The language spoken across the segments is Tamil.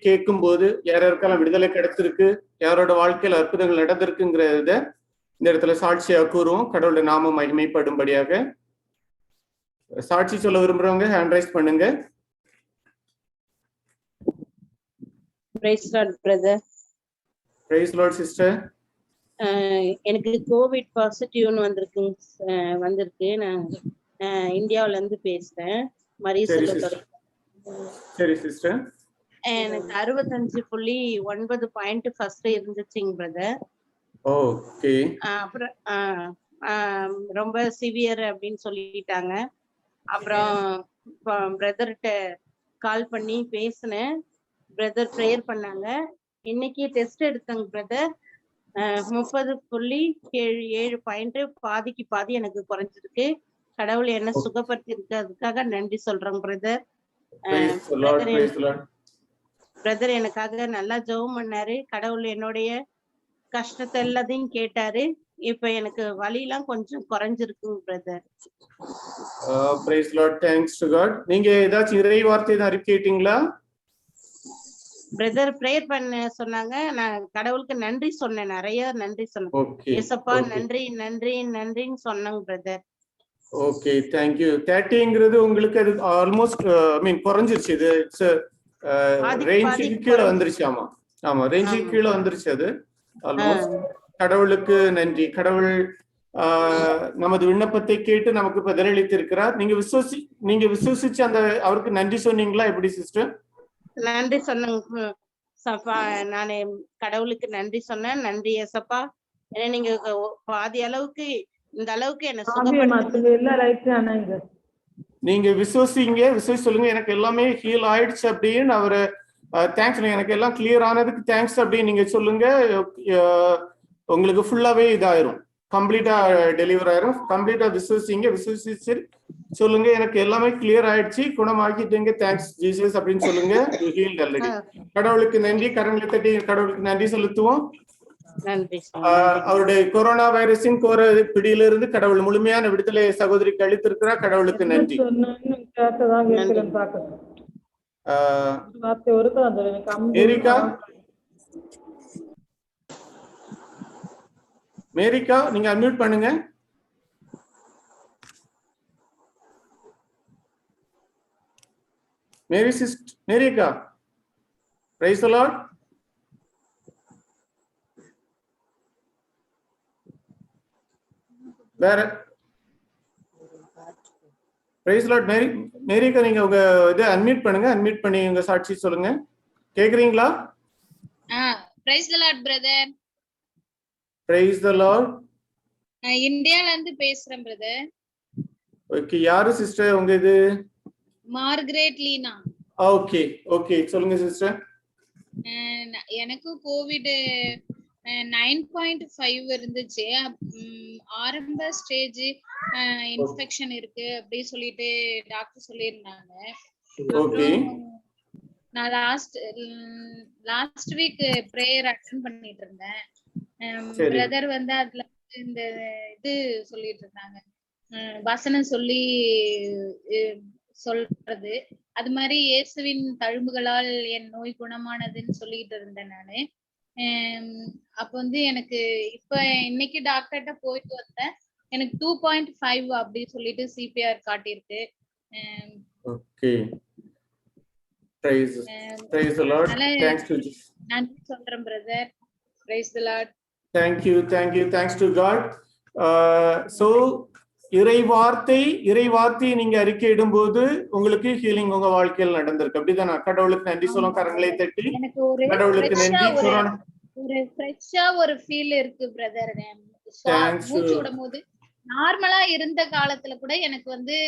கேட்கும் போது யாருக்கெல்லாம் விடுதலை கிடைச்சிருக்கு, யாரோட வாழ்க்கையில் அற்புதங்கள் நடந்திருக்குங்கிறத இந்த இடத்துல சாட்சியா கூறுவோம். கடவுளுடைய நாமம் மகிமைப்படும்படியாக. சாட்சி சொல்ல விரும்புறவங்க ஹேண்ட் ரைஸ் பண்ணுங்க. Praise Lord brother. Praise Lord sister. எனக்கு கோவிட் பாசிட்டிவ்னு வந்திருக்கு. நான் இந்தியாவில இருந்து பேசுறேன். சரி சிஸ்டர். எனக்கு 65.9 பாயிண்ட் ஃபர்ஸ்ட் இருந்துச்சுங்க பிரதர். ஓகே. அப்புறம் ரொம்ப சிவியர் அப்படின்னு சொல்லிட்டாங்க. அப்புறம் பிரதர்கிட்ட கால் பண்ணி பேசினேன். பிரதர் ப்ரேயர் பண்ணாங்க. இன்னைக்கு டெஸ்ட் எடுத்தங்க பிரதர். 30.7 பாயிண்ட், பாதிக்கு பாதி எனக்கு குறைஞ்சிருக்கு. கடவுள் என்ன சுகப்படுத்தி இருக்கு, அதுக்காக நன்றி சொல்றேன் பிரதர். பிரதர் எனக்காக நல்லா ஜெபம் பண்ணாரு. கடவுள் என்னுடைய கஷ்டத்தை எல்லாத்தையும் கேட்டாரு. இப்ப எனக்கு வலியெல்லாம் கொஞ்சம் குறைஞ்சிருக்குங்க brother. Praise Lord. Thanks to God. நீங்க ஏதாச்சும் இறை வார்த்தை தான் அறிக்கையிட்டீங்களா? பிரதர் ப்ரேயர் பண்ண சொன்னாங்க. நான் கடவுளுக்கு நன்றி சொன்னேன், நிறைய நன்றி சொன்னேன். ஏசப்பா நன்றி நன்றி நன்றின்னு சொன்னாங்க பிரதர். Okay, thank you. 30ங்கிறது உங்களுக்கு அது ஆல்மோஸ்ட் குறைஞ்சிருச்சு. இது இட்ஸ் ரேஞ்சுக்கு கீழே வந்துருச்சு. ஆமா ரேஞ்சுக்கு கீழே வந்துருச்சு. அது ஆல்மோஸ்ட். கடவுளுக்கு நன்றி. கடவுள் நமது விண்ணப்பத்தை கேட்டு நமக்கு பதிலளித்திருக்கிறார். நீங்க விசுவசிச்சு அந்த அவருக்கு நன்றி சொன்னீங்களா? எப்படி சிஸ்டர்? நன்றி சொன்னேங்க சப்பா. நானு கடவுளுக்கு நன்றி சொன்னேன். நன்றி ஏசப்பா, ஏன்னா நீங்க பாதி அளவுக்கு இந்த அளவுக்கு என்ன சுகப்படுத்தி. நீங்க விசுவசி சொல்லுங்க, எனக்கு எல்லாமே ஹீல் ஆயிடுச்சு அப்படின்னு அவரு தேங்க்ஸ், எனக்கு எல்லாம் கிளியர் ஆனதுக்கு தேங்க்ஸ் அப்படின்னு நீங்க சொல்லுங்க. உங்களுக்கு ஃபுல்லாவே இதாயிரும், கம்ப்ளீட்டா டெலிவர் ஆயிரும். கம்ப்ளீட்டா விசுவசிச்சு சொல்லுங்க, எனக்கு எல்லாமே கிளியர் ஆயிடுச்சு, குணமாக்கிட்டீங்க, தேங்க்ஸ் ஜீசஸ் அப்படின்னு சொல்லுங்க. ஆல்ரெடி. கடவுளுக்கு நன்றி. கரங்களை தட்டி கடவுளுக்கு நன்றி செலுத்துவோம். அவருடைய கொரோனா வைரஸின் பிடியிலிருந்து கடவுள் முழுமையான விடுதலை சகோதரிக்கு அளித்திருக்கிறார். கடவுளுக்கு நன்றி. மேரிகா நீங்க அன்மியூட் பண்ணுங்க. மேரிகா, பிரைஸ் தி லார்ட். வேற பிரைஸ் தி லார்ட். மேரிகா நீங்க உங்க இதை அன்மியூட் பண்ணுங்க. அன்மியூட் பண்ணி உங்க சாட்சி சொல்லுங்க. கேக்குறீங்களா? Price the Lord brother. Praise the Lord. நான் இந்தியால இருந்து பேசுறேன் பிரதர். ஓகே, யாரு சிஸ்டர் உங்க இது? மார்கரெட் லீனா. ஓகே ஓகே, சொல்லுங்க சிஸ்டர். எனக்கு கோவிட் 9.5 இருந்துச்சு. ஆரம்ப ஸ்டேஜ் இன்ஃபெக்ஷன் இருக்கு அப்படி சொல்லிட்டு டாக்டர் சொல்லியிருந்தாங்க. நான் லாஸ்ட் வீக் பிரேயர் அட்டெண்ட் பண்ணிட்டு இருந்தேன். பிரதர் வந்து அதுல இந்த இது சொல்லிட்டு இருந்தாங்க, வசனம் சொல்லி சொல்றது. அது மாதிரி இயேசுவின் தழும்புகளால் என் நோய் குணமானதுன்னு சொல்லிட்டு இருந்தேன் நானு. அப்ப வந்து எனக்கு இப்ப இன்னைக்கு டாக்டர்கிட்ட போயிட்டு வந்தேன். எனக்கு 2.5 அப்படி சொல்லிட்டு சிபிஆர் காட்டியிருக்கு. நன்றி சொல்றேன் brother. Praise the Lord. Thank you. Thanks to God. So இறை வார்த்தை நீங்க அறிக்கையிடும் போது உங்களுக்கு ஹீலிங் உங்க வாழ்க்கையில் நடந்திருக்கு, அப்படிதானே? கடவுளுக்கு நன்றி சொல்லும். கரங்களை தட்டி கடவுளுக்கு நன்றி. ஒரு ஃப்ரெஷ்ஷா ஒரு ஃபீல் இருக்கு பிரதர். மூச்சு விடும்போது நார்மலா இருந்த காலத்துல கூட எனக்கு வந்து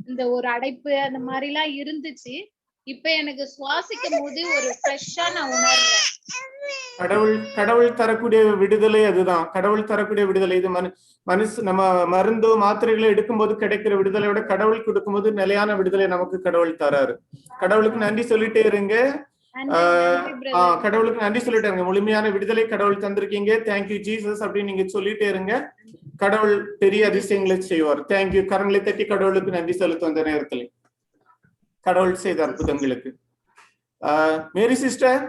இந்த ஒரு அடைப்பு அந்த மாதிரி எல்லாம் இருந்துச்சு. இப்ப எனக்கு சுவாசிக்கும் போது ஒரு ஃப்ரெஷ்ஷா நான் உணர்றேன். கடவுள் தரக்கூடிய விடுதலை அதுதான். கடவுள் தரக்கூடிய விடுதலை இது நம்ம மருந்தோ மாத்திரைகளை எடுக்கும்போது கிடைக்கிற விடுதலை விட கடவுள் கொடுக்கும்போது நிலையான விடுதலை நமக்கு கடவுள் தராரு. கடவுளுக்கு நன்றி சொல்லிட்டே இருங்க. கடவுளுக்கு நன்றி சொல்லிட்டே இருங்க. முழுமையான விடுதலை கடவுள் தந்திருக்கீங்க. தேங்க்யூ ஜீசஸ் அப்படின்னு நீங்க சொல்லிட்டே இருங்க. கடவுள் பெரிய அதிசயங்களை செய்வார். தேங்க்யூ. கரங்களை தட்டி கடவுளுக்கு நன்றி செலுத்தும். அந்த நேரத்தில் கடவுள் செய்த அற்புதங்களுக்கு மேரி சிஸ்டர்.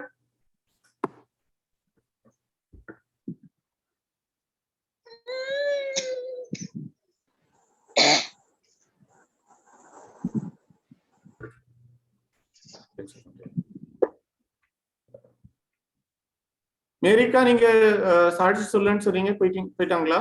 மேரிக்கா, நீங்க சாட்சி சொல்லுன்னு சொன்னீங்க, போயிட்டாங்களா?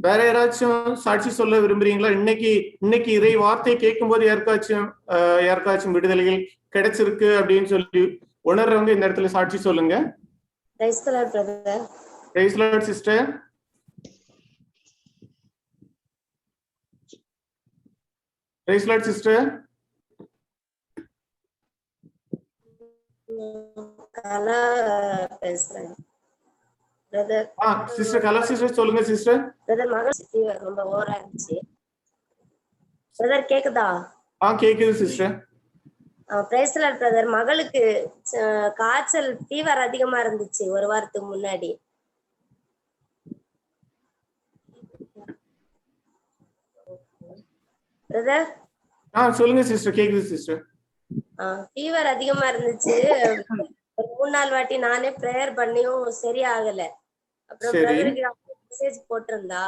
வேற யாராச்சும் சாட்சி சொல்ல விரும்புறீங்களா? இன்னைக்கு இறை வார்த்தை கேட்கும் போது யாருக்காச்சும் விடுதலைகள் கிடைச்சிருக்கு அப்படின்னு சொல்லி உணர்றவங்க இந்த இடத்துல சாட்சி சொல்லுங்க. Praise the Lord, brother. Praise the Lord, sister. Praise the Lord, sister. கலா பேசுறேன் பிரதர். சிஸ்டர் கலா சிஸ்டர் சொல்லுங்க சிஸ்டர். பிரதர், மகள் ரொம்ப ஓவரா இருந்துச்சு. பிரதர் கேக்குதா? கேக்குது sister. Price the Lord brother. மகளுக்கு காய்ச்சல் ஃபீவர் அதிகமா இருந்துச்சு ஒரு வாரத்துக்கு முன்னாடி. பிரதர் சொல்லுங்க சிஸ்டர், கேக்குது சிஸ்டர். ஃபீவர் அதிகமா இருந்துச்சு. ஒரு 3-4 வாட்டி நானே பிரேயர் பண்ணியும் சரியாகல. அப்புறம் பிரதருக்கு மெசேஜ் போட்டிருந்தா,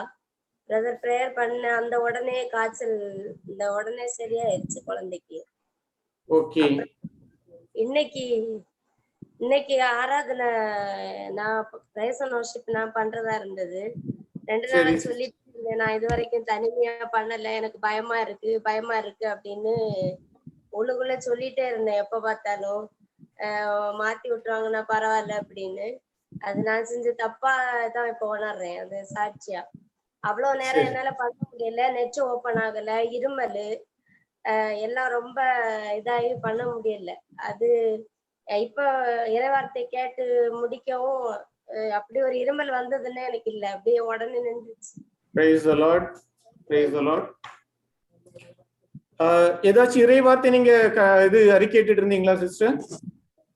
பிரதர் பிரேயர் பண்ண அந்த உடனே காய்ச்சல் இந்த உடனே சரியாயிருச்சு குழந்தைக்கு. ஓகே. இன்னைக்கு ஆராதனை நான் பிரைஸ் அண்ட் வொர்ஷிப் நான் பண்றதா இருந்தது. 2 நாளா சொல்லிட்டு இருந்தேன், நான் இது வரைக்கும் தனிமையா பண்ணல, எனக்கு பயமா இருக்கு அப்படின்னு உள்ளுக்குள்ள சொல்லிட்டே இருந்தேன். எப்ப பார்த்தாலும் மாத்தி விட்டுருவாங்கன்னா பரவாயில்ல அப்படின்னு. அது நான் செஞ்ச தப்பா தான் இப்ப உணர்றேன். அது சாட்சியா. அவ்வளவு நேரம் என்னால பண்ண முடியல. நெட் ஓபன் ஆகல, இருமல் எல்லாம் ரொம்ப இதாகி பண்ண முடியல. அது இப்ப இறைவார்த்தை கேட்டு முடிக்கவும் அப்படி ஒரு இருமல் வந்ததுன்னு எனக்கு இல்ல, அப்படியே உடனே நின்றுச்சு. Praise the Lord. Praise the Lord. ஏதாச்சும் இறை வார்த்தை நீங்க இது அறிக்கையிட்டு இருந்தீங்களா சிஸ்டர்?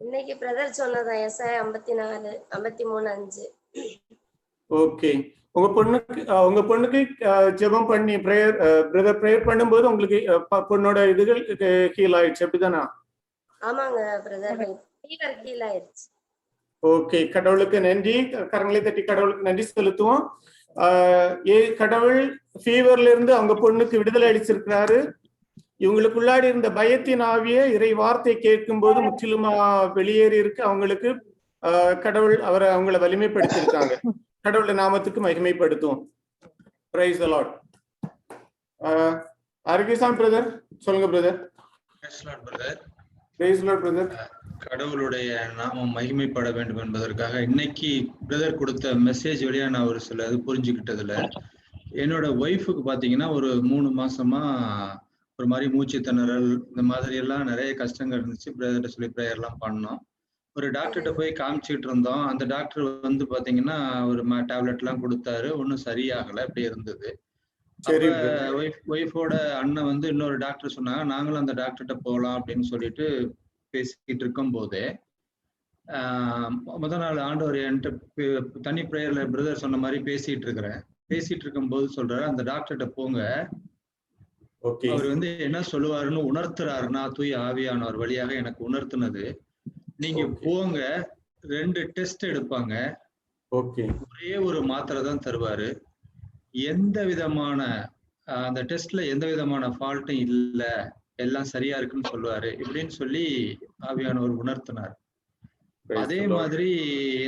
இன்னைக்கு பிரதர் சொன்னதா எஸ்ஐயா 54:53-5. ஓகே. உங்க பொண்ணுக்கு ஜெபம் பண்ணி பிரதர் பிரேயர் பண்ணும்போது உங்களுக்கு பொண்ணோட இதுகள் ஹீல் ஆயிடுச்சு, அப்படிதானா? ஆமாங்க பிரதர், ஃபீவர் ஹீல் ஆயிடுச்சு. ஓகே, கடவுளுக்கு நன்றி. கரங்களை தட்டி கடவுளுக்கு நன்றி செலுத்துவோம். கடவுள் ஃபீவர்ல இருந்து அவங்க பொண்ணுக்கு விடுதலை அளிச்சிருக்கிறாரு. இவங்களுக்குள்ளாடி இருந்த பயத்தின் ஆவிய இறை வார்த்தை கேட்கும் போது முற்றிலுமா வெளியேறி இருக்கு. அவங்களுக்கு கடவுள் அவங்களை வலிமைப்படுத்திருக்காங்க. கடவுளை நாமத்துக்கு மகிமைப்படுத்துவோம். Praise the Lord. Arokiyasamy brother சொல்லுங்க brother. Praise the Lord brother. Praise the Lord brother. கடவுளுடைய நாமம் மகிமைப்பட வேண்டும் என்பதற்காக இன்னைக்கு பிரதர் கொடுத்த மெசேஜ் வழியா நான் ஒரு சில இது புரிஞ்சுக்கிட்டதுல, என்னோட ஒய்ஃபுக்கு பாத்தீங்கன்னா ஒரு 3 மாசமா ஒரு மாதிரி மூச்சு திணறல் இந்த மாதிரி எல்லாம் நிறைய கஷ்டங்கள் இருந்துச்சு. பிரதர்கிட்ட சொல்லி ப்ரேயர் எல்லாம் பண்ணோம். ஒரு டாக்டர்கிட்ட போய் காமிச்சிட்டு இருந்தோம். அந்த டாக்டர் வந்து பாத்தீங்கன்னா ஒரு டேப்லெட் எல்லாம் கொடுத்தாரு, ஒன்னும் சரியாகல, அப்படி இருந்தது. ஒய்ஃபோட அண்ணன் வந்து இன்னொரு டாக்டர் சொன்னாங்க, நாங்களும் அந்த டாக்டர்கிட்ட போகலாம் அப்படின்னு சொல்லிட்டு பேசிக்கிட்டு இருக்கும் போதே முதல் நாள் ஆண்டவர் என்கிட்ட தனி ப்ரேயர்ல பிரதர் சொன்ன மாதிரி பேசிட்டு இருக்கும் போது சொல்றாரு, அந்த டாக்டர்கிட்ட போங்க, அவர் வந்து என்ன சொல்லுவாருன்னு உணர்த்துறாருன்னா தூய் ஆவியானவர் வழியாக எனக்கு உணர்த்தினது, நீங்க போங்க, 2 டெஸ்ட் எடுப்பாங்க, ஒரே ஒரு மாத்திரை தான் தருவாரு, எந்த விதமான அந்த டெஸ்ட்ல எந்த விதமான ஃபால்ட்டும் இல்ல, எல்லாம் சரியா இருக்குன்னு சொல்லுவாரு இப்படின்னு சொல்லி ஆவியானவர் உணர்த்தினார். அதே மாதிரி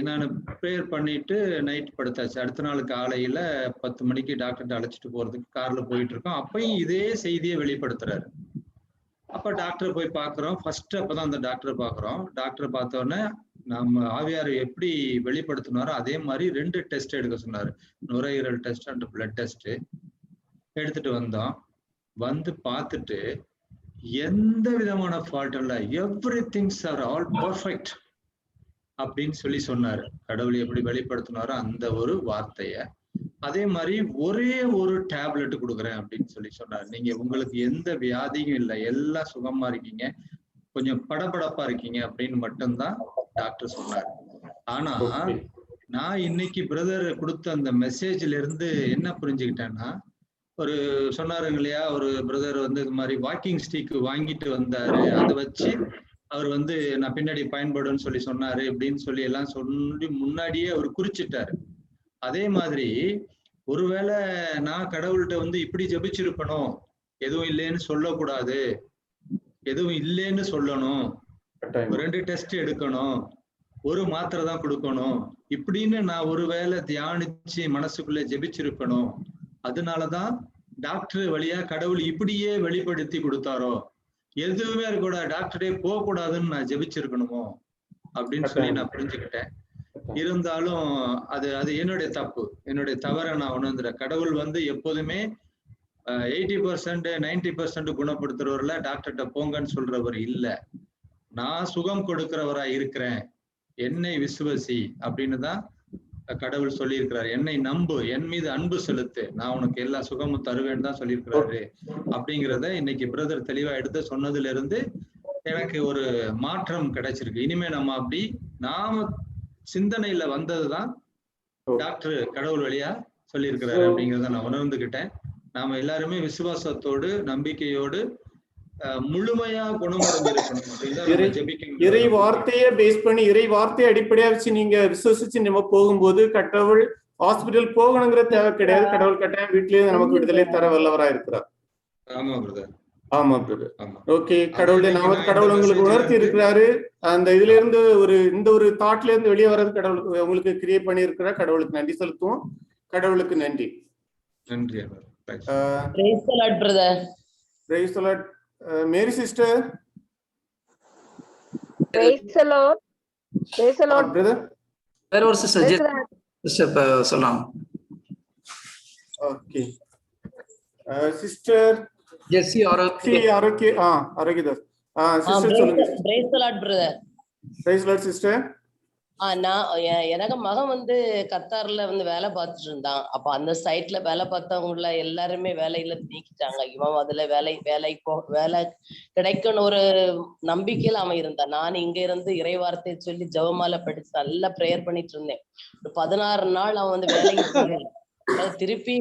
நான் ப்ரேயர் பண்ணிட்டு நைட் படுத்தாச்சு. அடுத்த நாள் காலையில 10 மணிக்கு டாக்டர்கிட்ட அழைச்சிட்டு போறதுக்கு கார்ல போயிட்டு இருக்கோம். அப்பயும் இதே செய்தியை வெளிப்படுத்துறாரு. அப்ப டாக்டரை போய் பாக்குறோம். ஃபர்ஸ்ட் அப்பதான் அந்த டாக்டரை பாக்குறோம். டாக்டரை பார்த்தோன்னே நம்ம ஆவியார் எப்படி வெளிப்படுத்தினாரோ அதே மாதிரி 2 டெஸ்ட் எடுக்க சொன்னாரு. நுரையீரல் டெஸ்ட் அண்ட் பிளட் டெஸ்ட் எடுத்துட்டு வந்தோம். வந்து பார்த்துட்டு எந்த விதமான ஃபால்ட் இல்ல, every things are all perfect அப்படின்னு சொல்லி சொன்னாரு. கடவுள் எப்படி வெளிப்படுத்தினாரோ அந்த ஒரு வார்த்தைய, அதே மாதிரி ஒரே ஒரு டேப்லெட் கொடுக்குறேன் அப்படின்னு சொல்லி சொன்னாரு. நீங்க உங்களுக்கு எந்த வியாதியும் இல்லை, எல்லாம் சுகமா இருக்கீங்க, கொஞ்சம் படபடப்பா இருக்கீங்க அப்படின்னு மட்டும்தான் டாக்டர் சொன்னாரு. ஆனா நான் இன்னைக்கு பிரதர் கொடுத்த அந்த மெசேஜ்ல இருந்து என்ன புரிஞ்சுக்கிட்டேன்னா, ஒரு சொன்னாருங்க இல்லையா, ஒரு பிரதர் வந்து இது மாதிரி வாக்கிங் ஸ்டிக் வாங்கிட்டு வந்தாரு, அதை வச்சு அவர் வந்து நான் பின்னாடி பயன்படுன்னு சொல்லி சொன்னாரு அப்படின்னு சொல்லி எல்லாம் சொல்லி முன்னாடியே அவர் குறிச்சிட்டாரு. அதே மாதிரி ஒருவேளை நான் கடவுள்கிட்ட வந்து இப்படி ஜெபிச்சிருப்பணும், எதுவும் இல்லைன்னு சொல்லக்கூடாது, எதுவும் இல்லைன்னு சொல்லணும், 2 டெஸ்ட் எடுக்கணும், ஒரு மாத்திரை தான் கொடுக்கணும் இப்படின்னு நான் ஒருவேளை தியானிச்சு மனசுக்குள்ள ஜெபிச்சிருப்பணும், அதனாலதான் டாக்டர் வழியா கடவுள் இப்படியே வெளிப்படுத்தி கொடுத்தாரோ, எதுவுமே கூட டாக்டரே போக கூடாதுன்னு நான் ஜெபிச்சிருக்கணுமோ அப்படின்னு சொல்லி நான் புரிஞ்சுக்கிட்டேன். இருந்தாலும் அது அது என்னுடைய தப்பு, என்னுடைய தவறை நான் உணர்ந்துறேன். கடவுள் வந்து எப்போதுமே 80% 90% குணப்படுத்துறவர்ல டாக்டர்கிட்ட போங்கன்னு சொல்றவர் இல்ல. நான் சுகம் கொடுக்கிறவரா இருக்கிறேன், என்னை விசுவசி அப்படின்னு தான் கடவுள் சொல்லி இருக்கிறாரு. என்னை நம்பு, என் மீது அன்பு செலுத்து, நான் உனக்கு எல்லா சுகமும் தருவேன்னு தான் சொல்லியிருக்கிறாரு. அப்படிங்கிறத இன்னைக்கு பிரதர் தெளிவா எடுத்து சொன்னதுல இருந்து எனக்கு ஒரு மாற்றம் கிடைச்சிருக்கு. இனிமே நம்ம அப்படி நாம சிந்தனையில வந்ததுதான் டாக்டர் கடவுள் வழியா சொல்லி இருக்கிறாரு அப்படிங்கிறத நான் உணர்ந்துகிட்டேன். நாம எல்லாருமே விசுவாசத்தோடு நம்பிக்கையோடு முழுமையா குணமடைஞ்சிருக்கணும். இறை வார்த்தையை பேஸ் பண்ணி, இறை வார்த்தையை அடிப்படையா வச்சு நீங்க விசுவசிச்சு நம்ம போகும்போது கடவுள் ஹாஸ்பிட்டல் போகணுங்கிற தேவை கிடையாது. கடவுள் கட்டாயம் வீட்லயே நமக்கு விடுதலை தர வல்லவரா இருக்கிறார். ஆமா பிரதர், ஆமா பிரதர். ஓகே, கடவுளுடைய நாம கடவுள் உங்களுக்கு உணர்த்தி இருக்கிறாரு. அந்த இதுல இருந்து இந்த ஒரு தாட்ல இருந்து வெளியே வர்றது கடவுளுக்கு உங்களுக்கு கிரியேட் பண்ணி இருக்கிறார். கடவுளுக்கு நன்றி செலுத்துவோம். கடவுளுக்கு நன்றி. நன்றி brother. Mary sister. Praise the Lord. Praise the Lord. Brother. வேற ஒரு சிஸ்டர் சொல்லலாம். ஓகே. சிஸ்டர் ஜெஸ்ஸி ஆரோக்கியதாஸ். சிஸ்டர் சொல்லுங்க. Praise the Lord brother. Praise the Lord sister. நான் எனக்கு மகன் வந்து கத்தார்ல வந்து வேலை பார்த்துட்டு இருந்தான். அப்ப அந்த சைட்ல வேலை பார்த்தவங்கள எல்லாருமே வேலையில நீக்கிட்டாங்க. இவன் அதுல வேலை கிடைக்கும்னு ஒரு நம்பிக்கையில அவன் இருந்தான். நான் இங்க இருந்து இறைவார்த்தையை சொல்லி ஜெபமாலை படிச்சு நல்லா ப்ரேயர் பண்ணிட்டு இருந்தேன். ஒரு 16 நாள் அவன் வந்து வேலைக்கு போகல. திருப்பி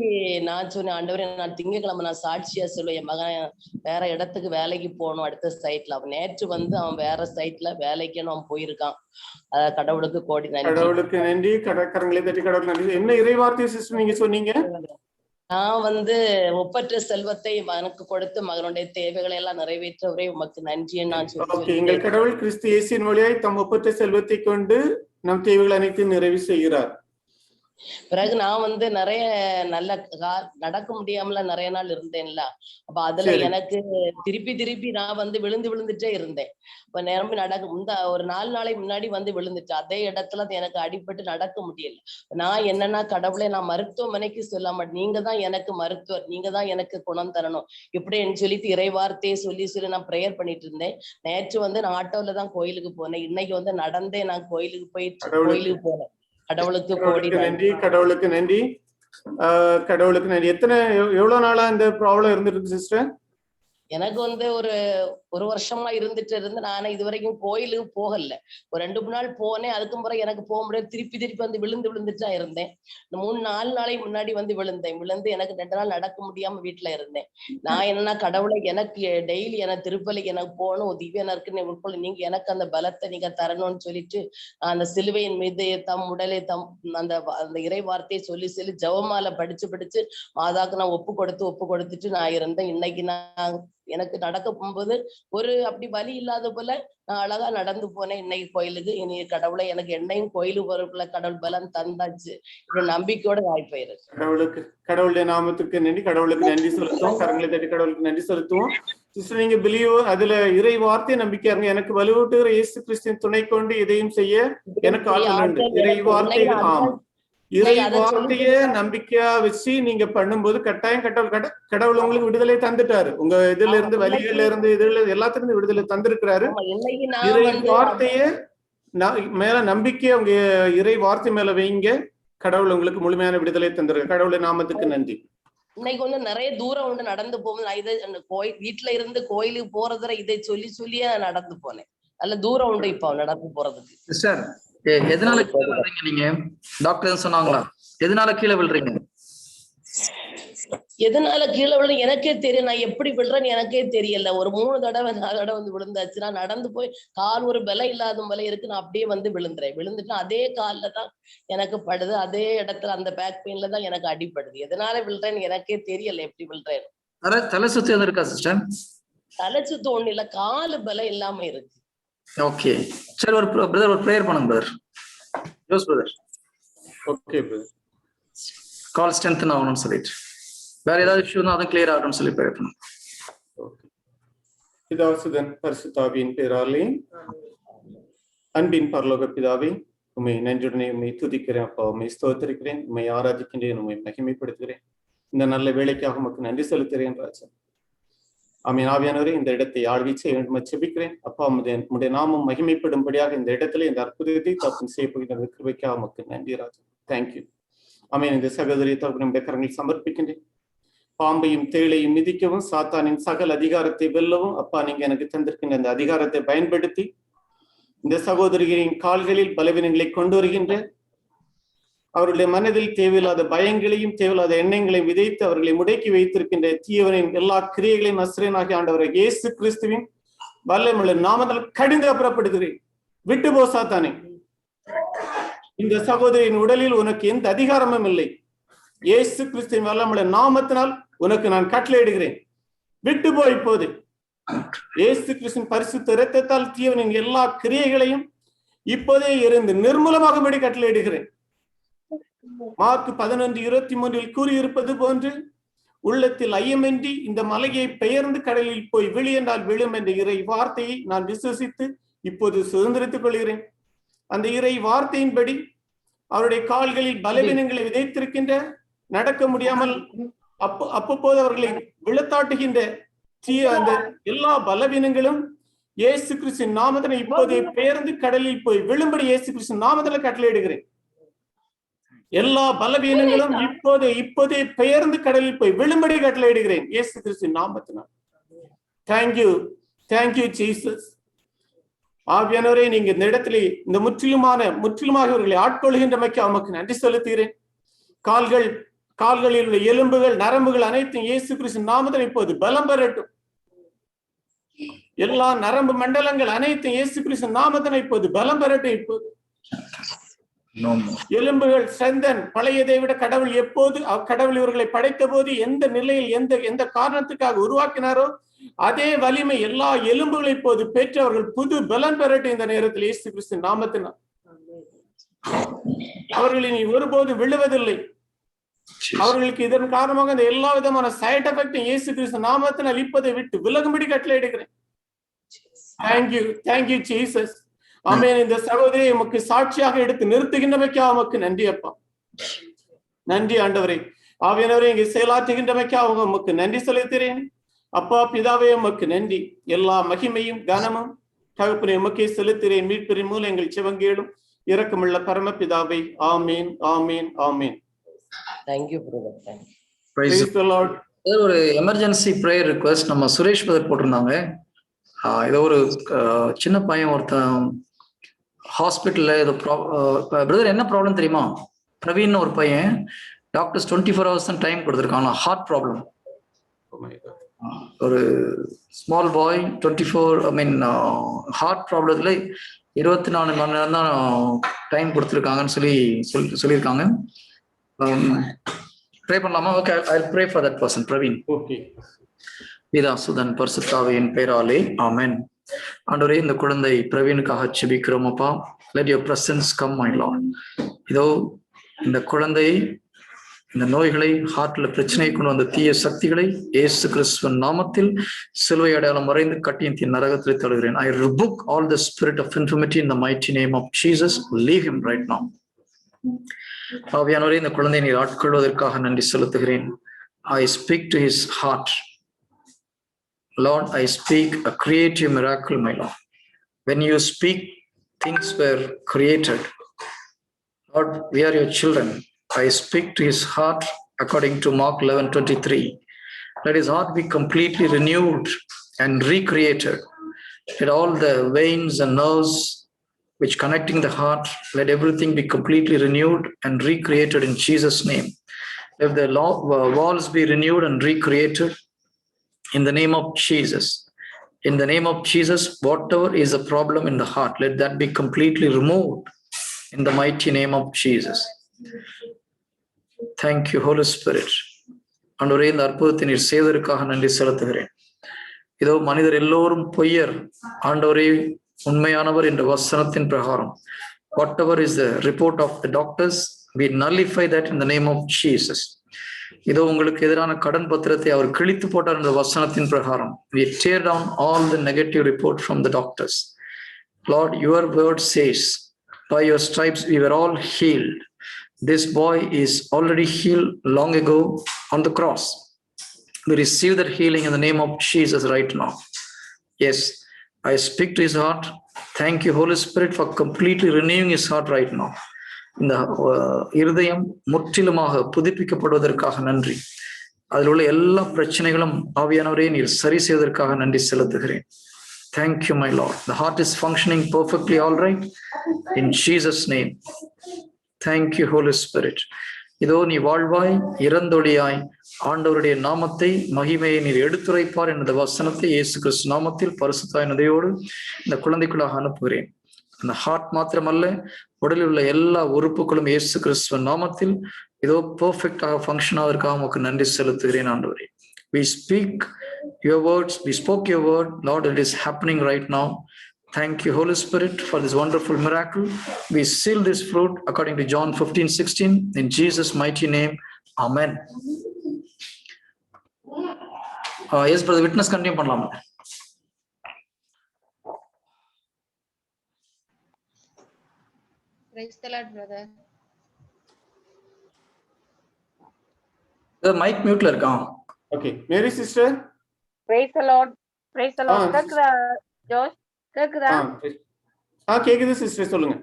நான் சொன்னேன், ஆண்டவரே நான் திங்கட்கிழமை நான் சாட்சியா சொல்லுவேன், என் மகன் வேற இடத்துக்கு வேலைக்கு போகணும் அடுத்த சைட்ல. அவன் நேற்று வந்து அவன் வேற சைட்ல வேலைக்குன்னு அவன் போயிருக்கான். கடவுளுக்கு கோடி நன்றி. கடவுளுக்கு நன்றி. கடற்கரங்களை தட்டி கடவுளுக்கு நன்றி. என்ன இறைவார்த்தை சிஸ்டர் நீங்க சொன்னீங்க? நான் வந்து ஒப்பற்ற செல்வத்தை மகனுக்கு கொடுத்து மகனுடைய தேவைகளை எல்லாம் நிறைவேற்றவரே உமக்கு நன்றியை நான் சொல்றேன். எங்கள் கடவுள் கிறிஸ்து இயேசுவின் வழியாய் தம் ஒப்பற்ற செல்வத்தை கொண்டு நம் தேவைகள் அனைத்தையும் நிறைவு செய்கிறார். பிறகு நான் வந்து நிறைய நல்ல நடக்க முடியாமல நிறைய நாள் இருந்தேன்ல. அப்ப அதுல எனக்கு திருப்பி நான் வந்து விழுந்துட்டே இருந்தேன். இப்ப நிரம்பி ஒரு 4 நாளைக்கு முன்னாடி வந்து விழுந்துட்டேன். அதே இடத்துல எனக்கு அடிபட்டு நடக்க முடியல. நான் என்னன்னா, கடவுளை நான் மருத்துவமனைக்கு சொல்ல மாட்டேன், நீங்க தான் எனக்கு மருத்துவர், நீங்க தான் எனக்கு குணம் தரணும் இப்படின்னு சொல்லிட்டு இறைவார்த்தையை சொல்லி நான் ப்ரேயர் பண்ணிட்டு இருந்தேன். நேற்று வந்து நான் ஆட்டோல தான் கோயிலுக்கு போனேன். இன்னைக்கு வந்து நடந்தே நான் கோயிலுக்கு போனேன். கடவுளுக்கு நன்றி. கடவுளுக்கு நன்றி. கடவுளுக்கு நன்றி. எவ்வளவு நாளா இந்த ப்ராப்ளம் இருந்துருக்கு சிஸ்டர்? எனக்கு வந்து ஒரு வருஷமா இருந்துட்டு நானே இது வரைக்கும் கோயிலுக்கு போகல. ஒரு 2-3 நாள் போனேன். அதுக்கு முறை எனக்கு போக முடியாது. திருப்பி வந்து விழுந்துட்டா இருந்தேன். 3-4 நாளைக்கு முன்னாடி வந்து விழுந்து எனக்கு 2 நாள் நடக்க முடியாம வீட்டுல இருந்தேன். நான் என்னன்னா, கடவுளை எனக்கு டெய்லி எனக்கு திருப்பலிக்கு எனக்கு போகணும், ஒரு திவ்ய நற்கனை நீங்க எனக்கு அந்த பலத்தை நீங்க தரணும்னு சொல்லிட்டு அந்த சிலுவையின் மீது தம் உடலை அந்த இறை வார்த்தையை சொல்லி ஜெபமாலை படிச்சு மாதாக்கு நான் ஒப்பு கொடுத்துட்டு நான் இருந்தேன். இன்னைக்கு நான் எனக்கு நடக்க போகும்போது அப்படி வலி இல்லாத போல நான் அழகா நடந்து போனேன் இன்னைக்கு கோயிலுக்கு. இனி கடவுளை எனக்கு என்னையும் கோயிலுக்கு வரக்குள்ள கடவுள் பலன் தந்தாச்சு. இப்ப நம்பிக்கையோட வாய்ப்பாயிருக்கு. கடவுளுடைய நாமத்துக்கு நன்றி. கடவுளுக்கு நன்றி செலுத்துவோம். கரங்களை தட்டி கடவுளுக்கு நன்றி செலுத்துவோம். சிஸ்டர் நீங்க பிலீவ் அதுல இறை வார்த்தை நம்பிக்கையா இருங்க. எனக்கு வலுவூட்டுகிற இயேசு கிறிஸ்துவின் துணை கொண்டு இதையும் செய்ய எனக்கு ஆற்றல் உண்டு. இறை வார்த்தை இறை வார்த்தைய நம்பிக்கையா வச்சு நீங்க பண்ணும்போது கட்டாயம் கடவுள் உங்களுக்கு விடுதலை தந்துட்டாரு. உங்க இதுல இருந்து வலிகள்ல இருந்து எல்லாத்துல இருந்து விடுதலை தந்திருக்கிறாரு. இறை வார்த்தைய மேல நம்பிக்கைய உங்க இறை வார்த்தை மேல வைங்க. கடவுள் உங்களுக்கு முழுமையான விடுதலை தந்திருக்கு. கடவுளை நாமத்துக்கு நன்றி. இன்னைக்கு வந்து நிறைய தூரம் உண்டு நடந்து போகும்போது நான் இதை வீட்டுல இருந்து கோயிலுக்கு போறதுல இதை சொல்லியே நடந்து போனேன். நல்ல தூரம் உண்டு இப்ப நடந்து போறதுக்கு. எதனால கீழே விழுறீங்க? நீங்க டாக்டர் சொன்னாங்களா எதனால கீழே விழுறீங்க? எதனால கீழே விழுந்து எனக்கே தெரியும். நான் எப்படி விழுறேன்னு எனக்கே தெரியல. ஒரு 3 தடவை 4 தடவை வந்து விழுந்தாச்சு. நான் நடந்து போய் கால் ஒரு பலம் இல்லாத போல இருக்கு. நான் அப்படியே வந்து விழுந்துறேன். விழுந்துட்டு அதே கால்ல தான் எனக்கு படுது. அதே இடத்துல அந்த பேக் பெயின்ல தான் எனக்கு அடிப்படுது. எதனால விழுறேன்னு எனக்கே தெரியல எப்படி விழுறேன். தலை சுத்தி எதுவும் இருக்கா சிஸ்டர்? தலை சுத்து ஒண்ணு இல்ல, காலு பலம் இல்லாம இருக்கு. ஓகே, சரி. ஒரு பிரதர் ஒரு ப்ரேயர் பண்ணுங்க brother. Yes brother. Okay brother. கால் ஸ்ட்ரென்த் ஆகணும்னு சொல்லிட்டு வேற ஏதாவது இஷ்யூ தான் அதை கிளியர் ஆகணும்னு சொல்லி ப்ரேயர் பண்ணுங்க. ஓகே. பிதாசுதன் பரிசுத்தாவியின் பேராலே அன்பின் பரலோக பிதாவே, உண்மை நன்றியுடனே உண்மை துதிக்கிறேன் அப்பா. உண்மை ஸ்தோத்திரிக்கிறேன், உண்மை ஆராதிக்கின்றேன், உண்மை மகிமைப்படுத்துகிறேன். இந்த நல்ல வேலைக்காக உமக்கு நன்றி செலுத்துகிறேன் ராஜா. ஆமீன். ஆவியானவரே, இந்த இடத்தை ஆழ்வீச்சை செபிக்கிறேன் அப்பா. உம்முடைய நாமம் மகிமைப்படும்படியாக இந்த இடத்துல இந்த அற்புதத்தை தப்பு செய்யப்படுகின்ற கிருபைக்காக உமக்கு நன்றி ராஜா. தேங்க்யூ. ஆமீன். இந்த சகோதரியை தப்பு நம்முடைய கரங்களில் சமர்ப்பிக்கின்றேன். பாம்பையும் தேளையும் மிதிக்கவும் சாத்தானின் சகல அதிகாரத்தை வெல்லவும் அப்பா நீங்க எனக்கு தந்திருக்கின்ற இந்த அதிகாரத்தை பயன்படுத்தி இந்த சகோதரிகளின் கால்களில் பலவீனங்களை கொண்டு வருகின்ற, அவருடைய மனதில் தேவையில்லாத பயங்களையும் தேவையில்லாத எண்ணங்களையும் விதைத்து அவர்களை முடக்கி வைத்திருக்கின்ற தீயவனின் எல்லா கிரியைகளையும் நஸ்ரேனாகி ஆண்டவரை இயேசு கிறிஸ்துவின் வல்லமையுள்ள நாமத்தால் கடிந்து அப்புறப்படுத்துகிறேன். விட்டு போ சாத்தானே. இந்த சகோதரியின் உடலில் உனக்கு எந்த அதிகாரமும் இல்லை. இயேசு கிறிஸ்துவின் வல்லமையுள்ள நாமத்தினால் உனக்கு நான் கட்டளையிடுகிறேன். விட்டு போ இப்போது. இயேசு கிறிஸ்துவின் பரிசுத்த இரத்தத்தால் தீயவனின் எல்லா கிரியைகளையும் இப்போதே இருந்து நிர்மூலமாகும்படி கட்டளையிடுகிறேன். மார்க் 11:23 கூறியிருப்பது போன்று உள்ளத்தில் ஐயமின்றி இந்த மலையை பெயர்ந்து கடலில் போய் விழி என்றால் விழும் என்ற இறை வார்த்தையை நான் விசுவசித்து இப்போது சுதந்திரித்துக் கொள்கிறேன். அந்த இறை வார்த்தையின்படி அவருடைய கால்களில் பலவீனங்களை விதைத்திருக்கின்ற, நடக்க முடியாமல் அப்பப்போது அவர்களை விழத்தாட்டுகின்ற அந்த எல்லா பலவீனங்களும் இயேசு கிறிஸ்துவின் நாமத்தினை இப்போதே பெயர்ந்து கடலில் போய் விழும்படி இயேசு கிறிஸ்துவின் நாமத்தில கட்டளையிடுகிறேன். எல்லா பலவீனங்களும் இப்போதே பெயர்ந்து கடலில் போய் விழும்படி கட்டளையிடுகிறேன் இயேசு கிறிஸ்துவின் நாமத்தினால். Thank you, thank you Jesus. ஆவியானவரே, நீங்க இந்த இடத்திலே இந்த முற்றிலுமாக இவர்களை ஆட்கொள்கின்றமைக்கு அவனுக்கு நன்றி செலுத்துகிறேன். கால்களில் உள்ள எலும்புகள் நரம்புகள் அனைத்தும் இயேசு கிறிஸ்துவின் நாமத்தில் இப்போது பலம் பெறட்டும். எல்லா நரம்பு மண்டலங்கள் அனைத்தும் இயேசு கிறிஸ்துவின் நாமத்தில் இப்போது பலம் பெறட்டும். இப்போது எலும்புகள் செந்தன் பழையதை விட கடவுள் இவர்களை படைத்த போது எந்த நிலையில் எந்த காரணத்துக்காக உருவாக்கினாரோ அதே வலிமை எல்லா எலும்புகளை இப்போது பெற்று அவர்கள் புது பலன் பெறட்டும். இந்த நேரத்தில் இயேசு கிறிஸ்துவின் நாமத்தினால் அவர்கள் இனி ஒருபோது விழுவதில்லை. அவர்களுக்கு இதன் காரணமாக இந்த எல்லா விதமான சைட் எஃபெக்டும் இயேசு கிறிஸ்து நாமத்தினால் இப்போதை விட்டு விலகும்படி கட்டளையிடுகிறேன். Thank you, thank you Jesus. ஆமென். இந்த சகோதரியை உமக்கு சாட்சியாக எடுத்து நிறுத்துகின்றமைக்கா உமக்கு நன்றி அப்பா. நன்றி ஆண்டவரே. ஆவியானவரே, இங்கே செயலாற்றுகின்றமைக்கா உமக்கு நன்றி செலுத்துகிறேன் அப்பா. பிதாவே உமக்கு நன்றி. எல்லா மகிமையும் கனமும் தகப்பனை உமக்கே செலுத்துகிறேன். மீட்பரின் மூலம் எங்கள் சிவங்கேடும் இரக்கமுள்ள பரமபிதாவே. ஆமீன், ஆமீன், ஆமீன். Thank you brother. Praise the Lord. ஒரு எமர்ஜென்சி ப்ரேயர் ரிக்வெஸ்ட் நம்ம சுரேஷ் பிரதர் போட்டிருந்தாங்க. ஏதோ ஒரு சின்ன பையன் ஒருத்தன் ஹாஸ்பிட்டல்ல ஏதோ பிரதர் என்ன ப்ராப்ளம் தெரியுமா? பிரவீன் ஒரு பையன் டாக்டர்ஸ் 24 hours தான் டைம் கொடுத்துருக்காங்க. Heart problem. ஒரு ஸ்மால் பாய் 24 ஹார்ட் ப்ராப்ளத்துல 24 மணி நேரம் தான் டைம் கொடுத்துருக்காங்கன்னு சொல்லியிருக்காங்க. ப்ரே பண்ணலாமா? Okay, I will pray for that person Praveen. Okay. பிதா சுதன் பரிசுத்தாவியின் பெயராலே ஆமென். ஆண்டவரே, இந்த குழந்தை பிரவீனுக்காக ஜெபிக்கிறோம் அப்பா. Let your presence come my Lord. இதோ இந்த குழந்தை இந்த நோய்களை, ஹார்ட்ல பிரச்சனை கொண்டு வந்த தீய சக்திகளை இயேசு கிறிஸ்துவின் நாமத்தில் சிலுவை அடையாளம் வரைந்து கட்டியின் நரகத்தில் தழுகிறேன். I rebuke all the spirit of infirmity in the mighty name of Jesus. Leave him right now. ஆவியானவரே, இந்த குழந்தையை நீர் ஆட்கொள்வதற்காக நன்றி செலுத்துகிறேன். I speak to his heart. Lord, I speak a creative miracle, my Lord. When you speak, things were created. Lord, we are your children. I speak to his heart according to Mark 11:23. Let his heart be completely renewed and recreated. Let all the veins and nerves which connecting the heart, let everything be completely renewed and recreated in Jesus' name. Let the walls be renewed and recreated in the name of Jesus. In the name of Jesus, whatever is a problem in the heart, let that be completely removed in the mighty name of Jesus. Thank you, Holy Spirit. ஆண்டவரே, இந்த அற்புதத்தை நீர் செய்வதற்காக நன்றி செலுத்துகிறேன். இதோ மனிதர் எல்லோரும் பொய்யர், ஆண்டவரே உண்மையானவர் என்ற வசனத்தின் பிரகாரம் whatever is the report of the doctors, we nullify that in the name of Jesus. இதோ உங்களுக்கு எதிரான கடன் பத்திரத்தை அவர் கிழித்து போட்டார் என்ற வசனத்தின் பிரகாரம் we tear down all the negative report from the doctors. Lord, your word says, by your stripes we were all healed. This boy is already healed long ago on the cross. We receive that healing in the name of Jesus right now. Yes, I speak to his heart. Thank you, Holy Spirit, for completely renewing his heart right now. இந்த இருதயம் முற்றிலுமாக புதுப்பிக்கப்படுவதற்காக நன்றி. அதில் உள்ள எல்லா பிரச்சனைகளும் ஆவியானவரே நீர் சரி செய்வதற்காக நன்றி செலுத்துகிறேன். Thank you, my Lord. The heart is functioning perfectly all right. In Jesus' name. Thank you, Holy Spirit. இதோ நீ வாழ்வாய் இறந்தொழியாய் ஆண்டவருடைய நாமத்தை மகிமையை நீர் எடுத்துரைப்பார் என்ற வசனத்தை இயேசு கிறிஸ்து நாமத்தில் பரிசுத்தாய் நதியோடு இந்த குழந்தைக்குள்ளாக அனுப்புகிறேன். அந்த ஹார்ட் மாத்திரமல்ல, உடலில் உள்ள எல்லா உறுப்புகளும் இயேசு கிறிஸ்துவ நாமத்தில் இதோ பெர்ஃபெக்டாக ஃபங்க்ஷன் ஆவதற்காக உமக்கு நன்றி செலுத்துகிறேன் ஆண்டவரே. We speak your words, we spoke your word, Lord, it is happening right now. Thank you, Holy Spirit, for this wonderful miracle. We seal this fruit according to John 15:16 in Jesus' mighty name. Amen. Yes, brother, witness continue பண்ணலாமா? Praise the Lord, brother. The mic mute-ல இருக்கான். Okay, Mary sister. Praise the Lord. Praise the Lord. கேக்குதா ஜோஷ்? கேக்குதா? கேக்குது சிஸ்டர், சொல்லுங்க.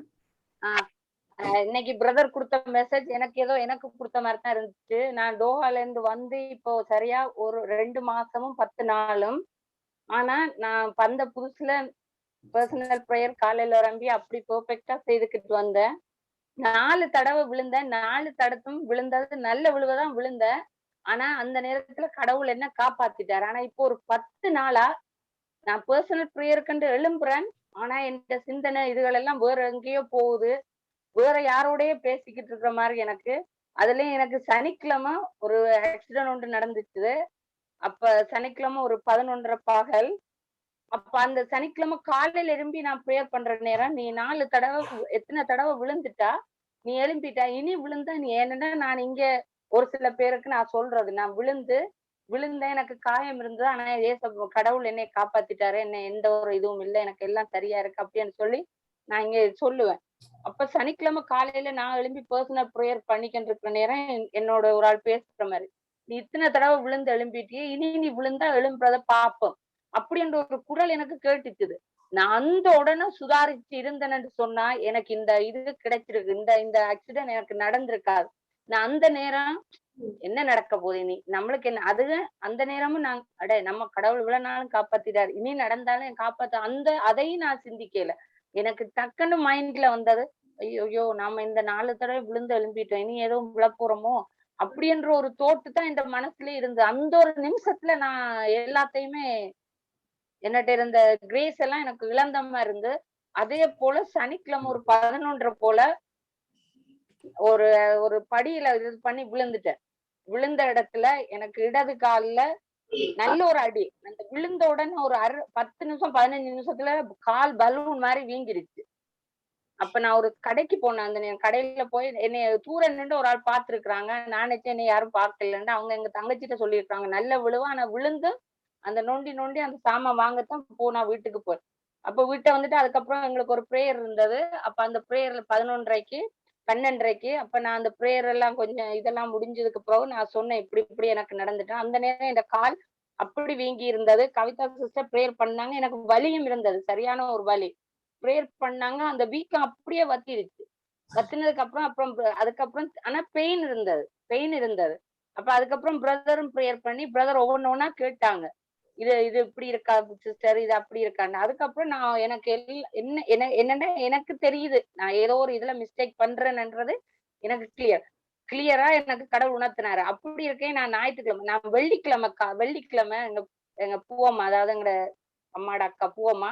இன்னைக்கு பிரதர் கொடுத்த மெசேஜ் எனக்கு கொடுத்த மாதிரி தான் இருந்துச்சு. நான் டோஹால இருந்து வந்து இப்போ சரியா ஒரு 2 மாசமும் 10 நாளும். ஆனா நான் வந்த புதுசுல பர்சனல் ப்ரேயர் காலையில ரம்பி அப்படி பெர்ஃபெக்டா செய்துக்கிட்டு வந்தேன். 4 தடவை விழுந்தேன். 4 தடத்தும் விழுந்தது நல்ல விழுவதான் விழுந்தேன். ஆனா அந்த நேரத்துல கடவுள் என்ன காப்பாத்திட்டாரு. ஆனா இப்போ ஒரு 10 நாளா நான் பர்சனல் ப்ரேயருக்குண்டு எழும்புறேன். ஆனா என் சிந்தனை இதுகள் எல்லாம் வேற எங்கேயோ போகுது. வேற யாரோடய பேசிக்கிட்டு இருக்கிற மாதிரி எனக்கு. அதுலயும் எனக்கு சனிக்கிழமை ஒரு ஆக்சிடென்ட் ஒன்று நடந்துச்சு. அப்ப சனிக்கிழமை ஒரு 11:30 பகல். அப்ப அந்த சனிக்கிழமை காலையில எழும்பி நான் ப்ரேயர் பண்ற நேரம், நீ 4 தடவை எத்தனை தடவை விழுந்துட்டா, நீ எழும்பிட்டா, இனி விழுந்தா நீ என்னன்னா, நான் இங்க ஒரு சில பேருக்கு நான் சொல்றது, நான் விழுந்தேன், எனக்கு காயம் இருந்தது, ஆனா கடவுள் என்னை காப்பாத்திட்டாரு, என்ன எந்த ஒரு இதுவும் இல்லை, எனக்கு எல்லாம் சரியா இருக்கு அப்படின்னு சொல்லி நான் இங்க சொல்லுவேன். அப்ப சனிக்கிழமை காலையில நான் எழும்பி பர்சனல் ப்ரேயர் பண்ணிக்கிட்டு இருக்கிற நேரம் என்னோட ஒரு ஆள் பேசுற மாதிரி, நீ இத்தனை தடவை விழுந்து எழும்பிட்டியே, இனி நீ விழுந்தா எழும்புறத பாப்போம் அப்படின்ற ஒரு குரல் எனக்கு கேட்டுச்சுது. நான் அந்த உடனே சுதாரிச்சு இருந்தேன்னு சொன்னா எனக்கு இந்த இது கிடைச்சிருக்கு, இந்த ஆக்சிடென்ட் எனக்கு நடந்திருக்காது. நான் அந்த நேரம் என்ன நடக்க போகுது, இனி நம்மளுக்கு என்ன, அது அந்த நேரமும் நான் நம்ம கடவுள் இவ்வளவு நாளும் காப்பாத்திட்டாரு, இனி நடந்தாலும் காப்பாத்த அதையும் நான் சிந்திக்கல. எனக்கு டக்குன்னு மைண்ட்ல வந்தது, ஐயோ நாம இந்த 4 தடவை விழுந்து எழும்பிட்டோம், இனி ஏதோ விழப்போறோமோ அப்படின்ற ஒரு தோட்டு தான் இந்த மனசுல இருந்தது. அந்த ஒரு நிமிஷத்துல நான் எல்லாத்தையுமே என்னட்ட இருந்த கிரேஸ் எல்லாம் எனக்கு இழந்த மாதிரி இருந்து. அதே போல சனிக்கிழமை ஒரு 11:30 போல ஒரு படியில இது பண்ணி விழுந்துட்டேன். விழுந்த இடத்துல எனக்கு இடது கால்ல நல்ல ஒரு அடி. அந்த விழுந்த உடனே ஒரு 10 நிமிஷம் 15 நிமிஷத்துல கால் பலூன் மாதிரி வீங்கிருச்சு. அப்ப நான் ஒரு கடைக்கு போனேன். அந்த கடையில போய் என்னைய தூர நின்று ஒரு ஆள் பாத்துருக்காங்க. நான் நினைச்சேன் என்னை யாரும் பார்க்கலன்னு. அவங்க எங்க தங்கச்சிட்ட சொல்லியிருக்காங்க, நல்ல விழுவா, ஆனா விழுந்து அந்த நொண்டி அந்த சாமான் வாங்கத்தான் போனா வீட்டுக்கு போய். அப்ப வீட்டை வந்துட்டு அதுக்கப்புறம் எங்களுக்கு ஒரு ப்ரேயர் இருந்தது. அப்ப அந்த ப்ரேயர்ல 11:30க்கு 12:30க்கு அப்ப நான் அந்த ப்ரேயர் எல்லாம் கொஞ்சம் இதெல்லாம் முடிஞ்சதுக்கு பிறகு நான் சொன்னேன், இப்படி எனக்கு நடந்துட்டேன். அந்த நேரம் இந்த கால் அப்படி வீங்கி இருந்தது. கவிதா சிஸ்டர் ப்ரேயர் பண்ணாங்க, எனக்கு வலியும் இருந்தது, சரியான ஒரு வலி. ப்ரேயர் பண்ணாங்க, அந்த வீக்கம் அப்படியே வத்திருச்சு. வத்தினதுக்கு அப்புறம் அதுக்கப்புறம் ஆனா பெயின் இருந்தது. அப்ப அதுக்கப்புறம் பிரதரும் ப்ரேயர் பண்ணி பிரதர் ஒவ்வொன்னா கேட்டாங்க, இது இப்படி இருக்கா சிஸ்டர், இது அப்படி இருக்கான்னு. அதுக்கப்புறம் நான் எனக்கு என்னன்னா எனக்கு தெரியுது நான் ஏதோ ஒரு இதுல மிஸ்டேக் பண்றேன்ன்றது எனக்கு கிளியர். கிளியரா எனக்கு கடவுள் உணர்த்தினாரு. அப்படி இருக்கேன் நான் ஞாயிற்றுக்கிழமை நான் வெள்ளிக்கிழமை எங்க பூவம்மா, அதாவது எங்க அம்மாட அக்கா பூவம்மா,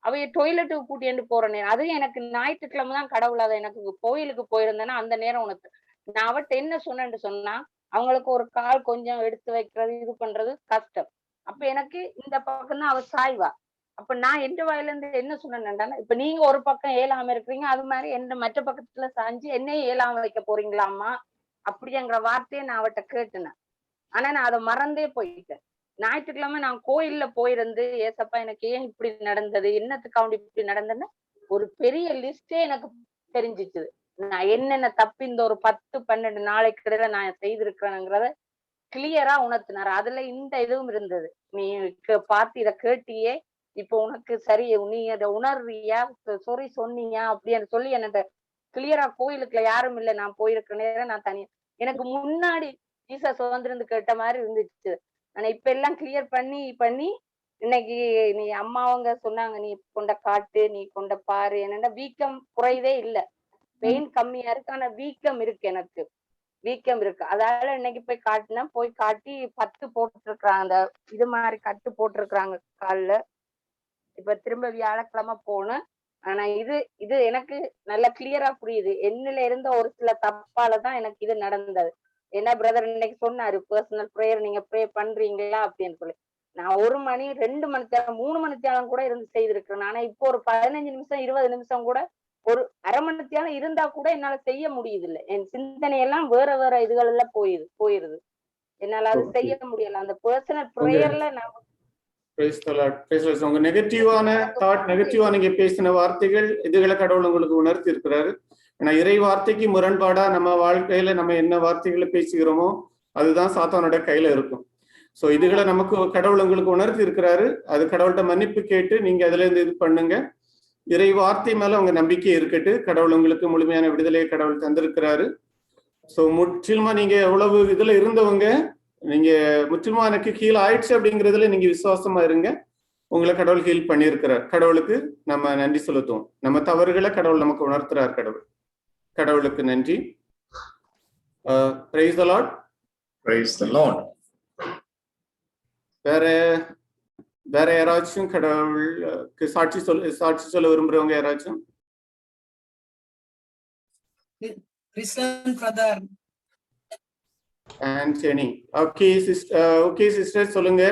அவைய டொய்லெட்டுக்கு கூட்டிட்டு போற நேரம், அதுவும் எனக்கு ஞாயிற்றுக்கிழமை தான் கடவுள் அதை எனக்கு கோயிலுக்கு போயிருந்தேன்னா அந்த நேரம் உனக்கு நான் அவட்ட என்ன சொன்னேன்னு சொன்னா, அவங்களுக்கு ஒரு கால் கொஞ்சம் எடுத்து வைக்கிறது இது பண்றது கஷ்டம். அப்ப எனக்கு இந்த பக்கம் தான் அவ சாய்வா. அப்ப நான் எந்த வாயில இருந்து என்ன சொன்னேன்டா, இப்ப நீங்க ஒரு பக்கம் ஏலாம இருக்கிறீங்க, அது மாதிரி எந்த மற்ற பக்கத்துல சாஞ்சு என்னையும் ஏலாம வைக்க போறீங்களாமா அப்படிங்கிற வார்த்தையை நான் அவட்ட கேட்டுனேன். ஆனா நான் அதை மறந்தே போயிட்டேன். ஞாயிற்றுக்கிழமை நான் கோயில்ல போயிருந்து, ஏசப்பா எனக்கு ஏன் இப்படி நடந்தது, என்னத்துக்காண்டி இப்படி நடந்ததுன்னு ஒரு பெரிய லிஸ்டே எனக்கு தெரிஞ்சிச்சுது. நான் என்னென்ன தப்பு இந்த ஒரு 10-12 நாளைக்கு இடையில நான் செய்திருக்கிறேங்கிறத கிளியரா உணர்த்தினாரு. அதுல இந்த இதுவும் இருந்தது. நீ பார்த்து இத கேட்டியே, இப்போ உனக்கு சரி, நீ அதை உணர்றியா, சொறி சொன்னியா அப்படின்னு சொல்லி என்னட்ட கிளியரா கோயிலுக்குள்ள யாரும் இல்லை, நான் போயிருக்க நேரம் நான் தனியா எனக்கு முன்னாடி ஜீசஸ் வந்திருந்து கேட்ட மாதிரி இருந்துச்சு. ஆனா இப்ப எல்லாம் கிளியர் பண்ணி இன்னைக்கு நீ அம்மாவங்க சொன்னாங்க, நீ கொண்ட காட்டு, நீ கொண்ட பாரு, என்னன்னா வீக்கம் குறையவே இல்லை, பெயின் கம்மியா இருக்கு, ஆனா வீக்கம் இருக்கு, எனக்கு வீக்கம் இருக்கு. அதனால இன்னைக்கு போய் காட்டினேன், போய் காட்டி 10 போட்டுருக்காங்க, அந்த இது மாதிரி கட்டு போட்டிருக்கிறாங்க கால்ல. இப்ப திரும்ப வியாழக்கிழமை போனேன். ஆனா இது எனக்கு நல்லா கிளியரா புரியுது, என்னல இருந்த ஒரு சில தப்பாலதான் எனக்கு இது நடந்தது. என்ன பிரதர் இன்னைக்கு சொன்னாரு, பர்சனல் ப்ரேயர் நீங்க ப்ரே பண்றீங்களா அப்படின்னு சொல்லி. நான் 1 மணி 2 மணி நேரம் 3 மணி நேரம் கூட இருந்து செய்திருக்கிறேன். ஆனா இப்போ ஒரு 15 நிமிஷம் 20 நிமிஷம் கூட ஒரு அரை மணி நேரம் இருந்தா கூட என்னால செய்ய முடியுது இல்லை. என் சிந்தனை எல்லாம் வேற இதுகள் எல்லாம் போயிருது. என்னால அது செய்ய முடியல. அந்த பர்சனல் ப்ரேயர்ல நான் உங்க நெகட்டிவான தாட், நெகட்டிவா நீங்க பேசின வார்த்தைகள் இதுகளை கடவுள் உங்களுக்கு உணர்த்தி இருக்கிறாரு. ஏன்னா இறை வார்த்தைக்கு முரண்பாடா நம்ம வாழ்க்கையில நம்ம என்ன வார்த்தைகளை பேசுகிறோமோ அதுதான் சாத்தானோட கையில இருக்கும். சோ இதுகளை நமக்கு கடவுள் உங்களுக்கு உணர்த்தி இருக்கிறாரு. அது கடவுள்கிட்ட மன்னிப்பு கேட்டு நீங்க அதுல இருந்து இது பண்ணுங்க. இறை வார்த்தை மேல உங்க நம்பிக்கை இருக்கட்டு. கடவுள் உங்களுக்கு முழுமையான விடுதலையை கடவுள் தந்திருக்கிறாரு. சோ முற்றிலுமா நீங்க எவ்வளவு இதுல இருந்தவங்க, நீங்க முற்றிலுமா எனக்கு ஹீல் ஆயிடுச்சு அப்படிங்கிறதுல நீங்க விசுவாசமா இருங்க. உங்களை கடவுள் ஹீல் பண்ணியிருக்கிறார். கடவுளுக்கு நம்ம நன்றி செலுத்துவோம். நம்ம தவறுகளை கடவுள் நமக்கு உணர்த்துறார். கடவுளுக்கு நன்றி. Praise the Lord. Praise the Lord. வேற யாராச்சும் கடவுளுக்கு சாட்சி சொல்ல விரும்புறவங்க யாராச்சும்? ஆண்டனி. ஓகே சிஸ்டர் சொல்லுங்க.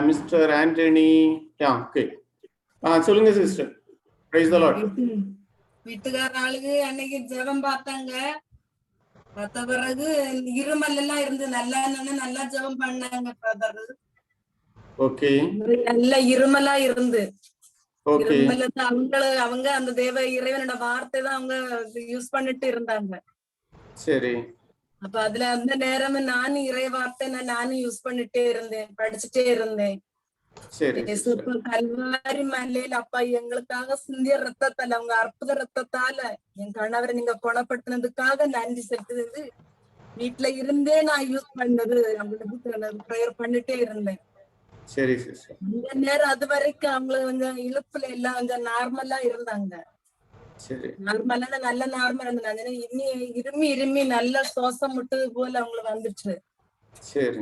மிஸ்டர் ஆண்டனி. ஓகே சொல்லுங்க சிஸ்டர். Price the Lord. வீட்டுக்கார ஆளுக்கு அன்னைக்கு ஜெபம் பார்த்தாங்க. பார்த்த பிறகு இருமல் எல்லாம் இருந்து நல்லா ஜெபம் பண்ணாங்க பிரதர். ஓகே. நல்ல இருமலா இருந்து ஓகே. அவங்க அந்த இறைவனோட வார்த்தை தான் அவங்க யூஸ் பண்ணிட்டு இருந்தாங்க. சரி. அப்ப அதுல அந்த நேரம் நானும் இறை வார்த்தை நானும் யூஸ் பண்ணிட்டே இருந்தேன், படிச்சுட்டே இருந்தேன். கல்வாரி மலையில அப்பா எங்களுக்காக சிந்திய ரத்தத்தால, அவங்க அற்புத ரத்தத்தால என் கணவரை நீங்க குணப்படுத்தினதுக்காக நன்றி செலுத்துது. வீட்டுல இருந்தே நான் யூஸ் பண்ணது, அவங்களுக்கு ப்ரேயர் பண்ணிட்டே இருந்தேன். சரி. அந்த நேரம் அது வரைக்கும் அவங்களுக்கு கொஞ்சம் இழுப்புல எல்லாம் கொஞ்சம் நார்மலா இருந்தாங்க. நார்மலான நல்ல நார்மல் இருந்தாங்க. இருமி நல்ல சுவாசம் விட்டது போல அவங்களுக்கு வந்துச்சு.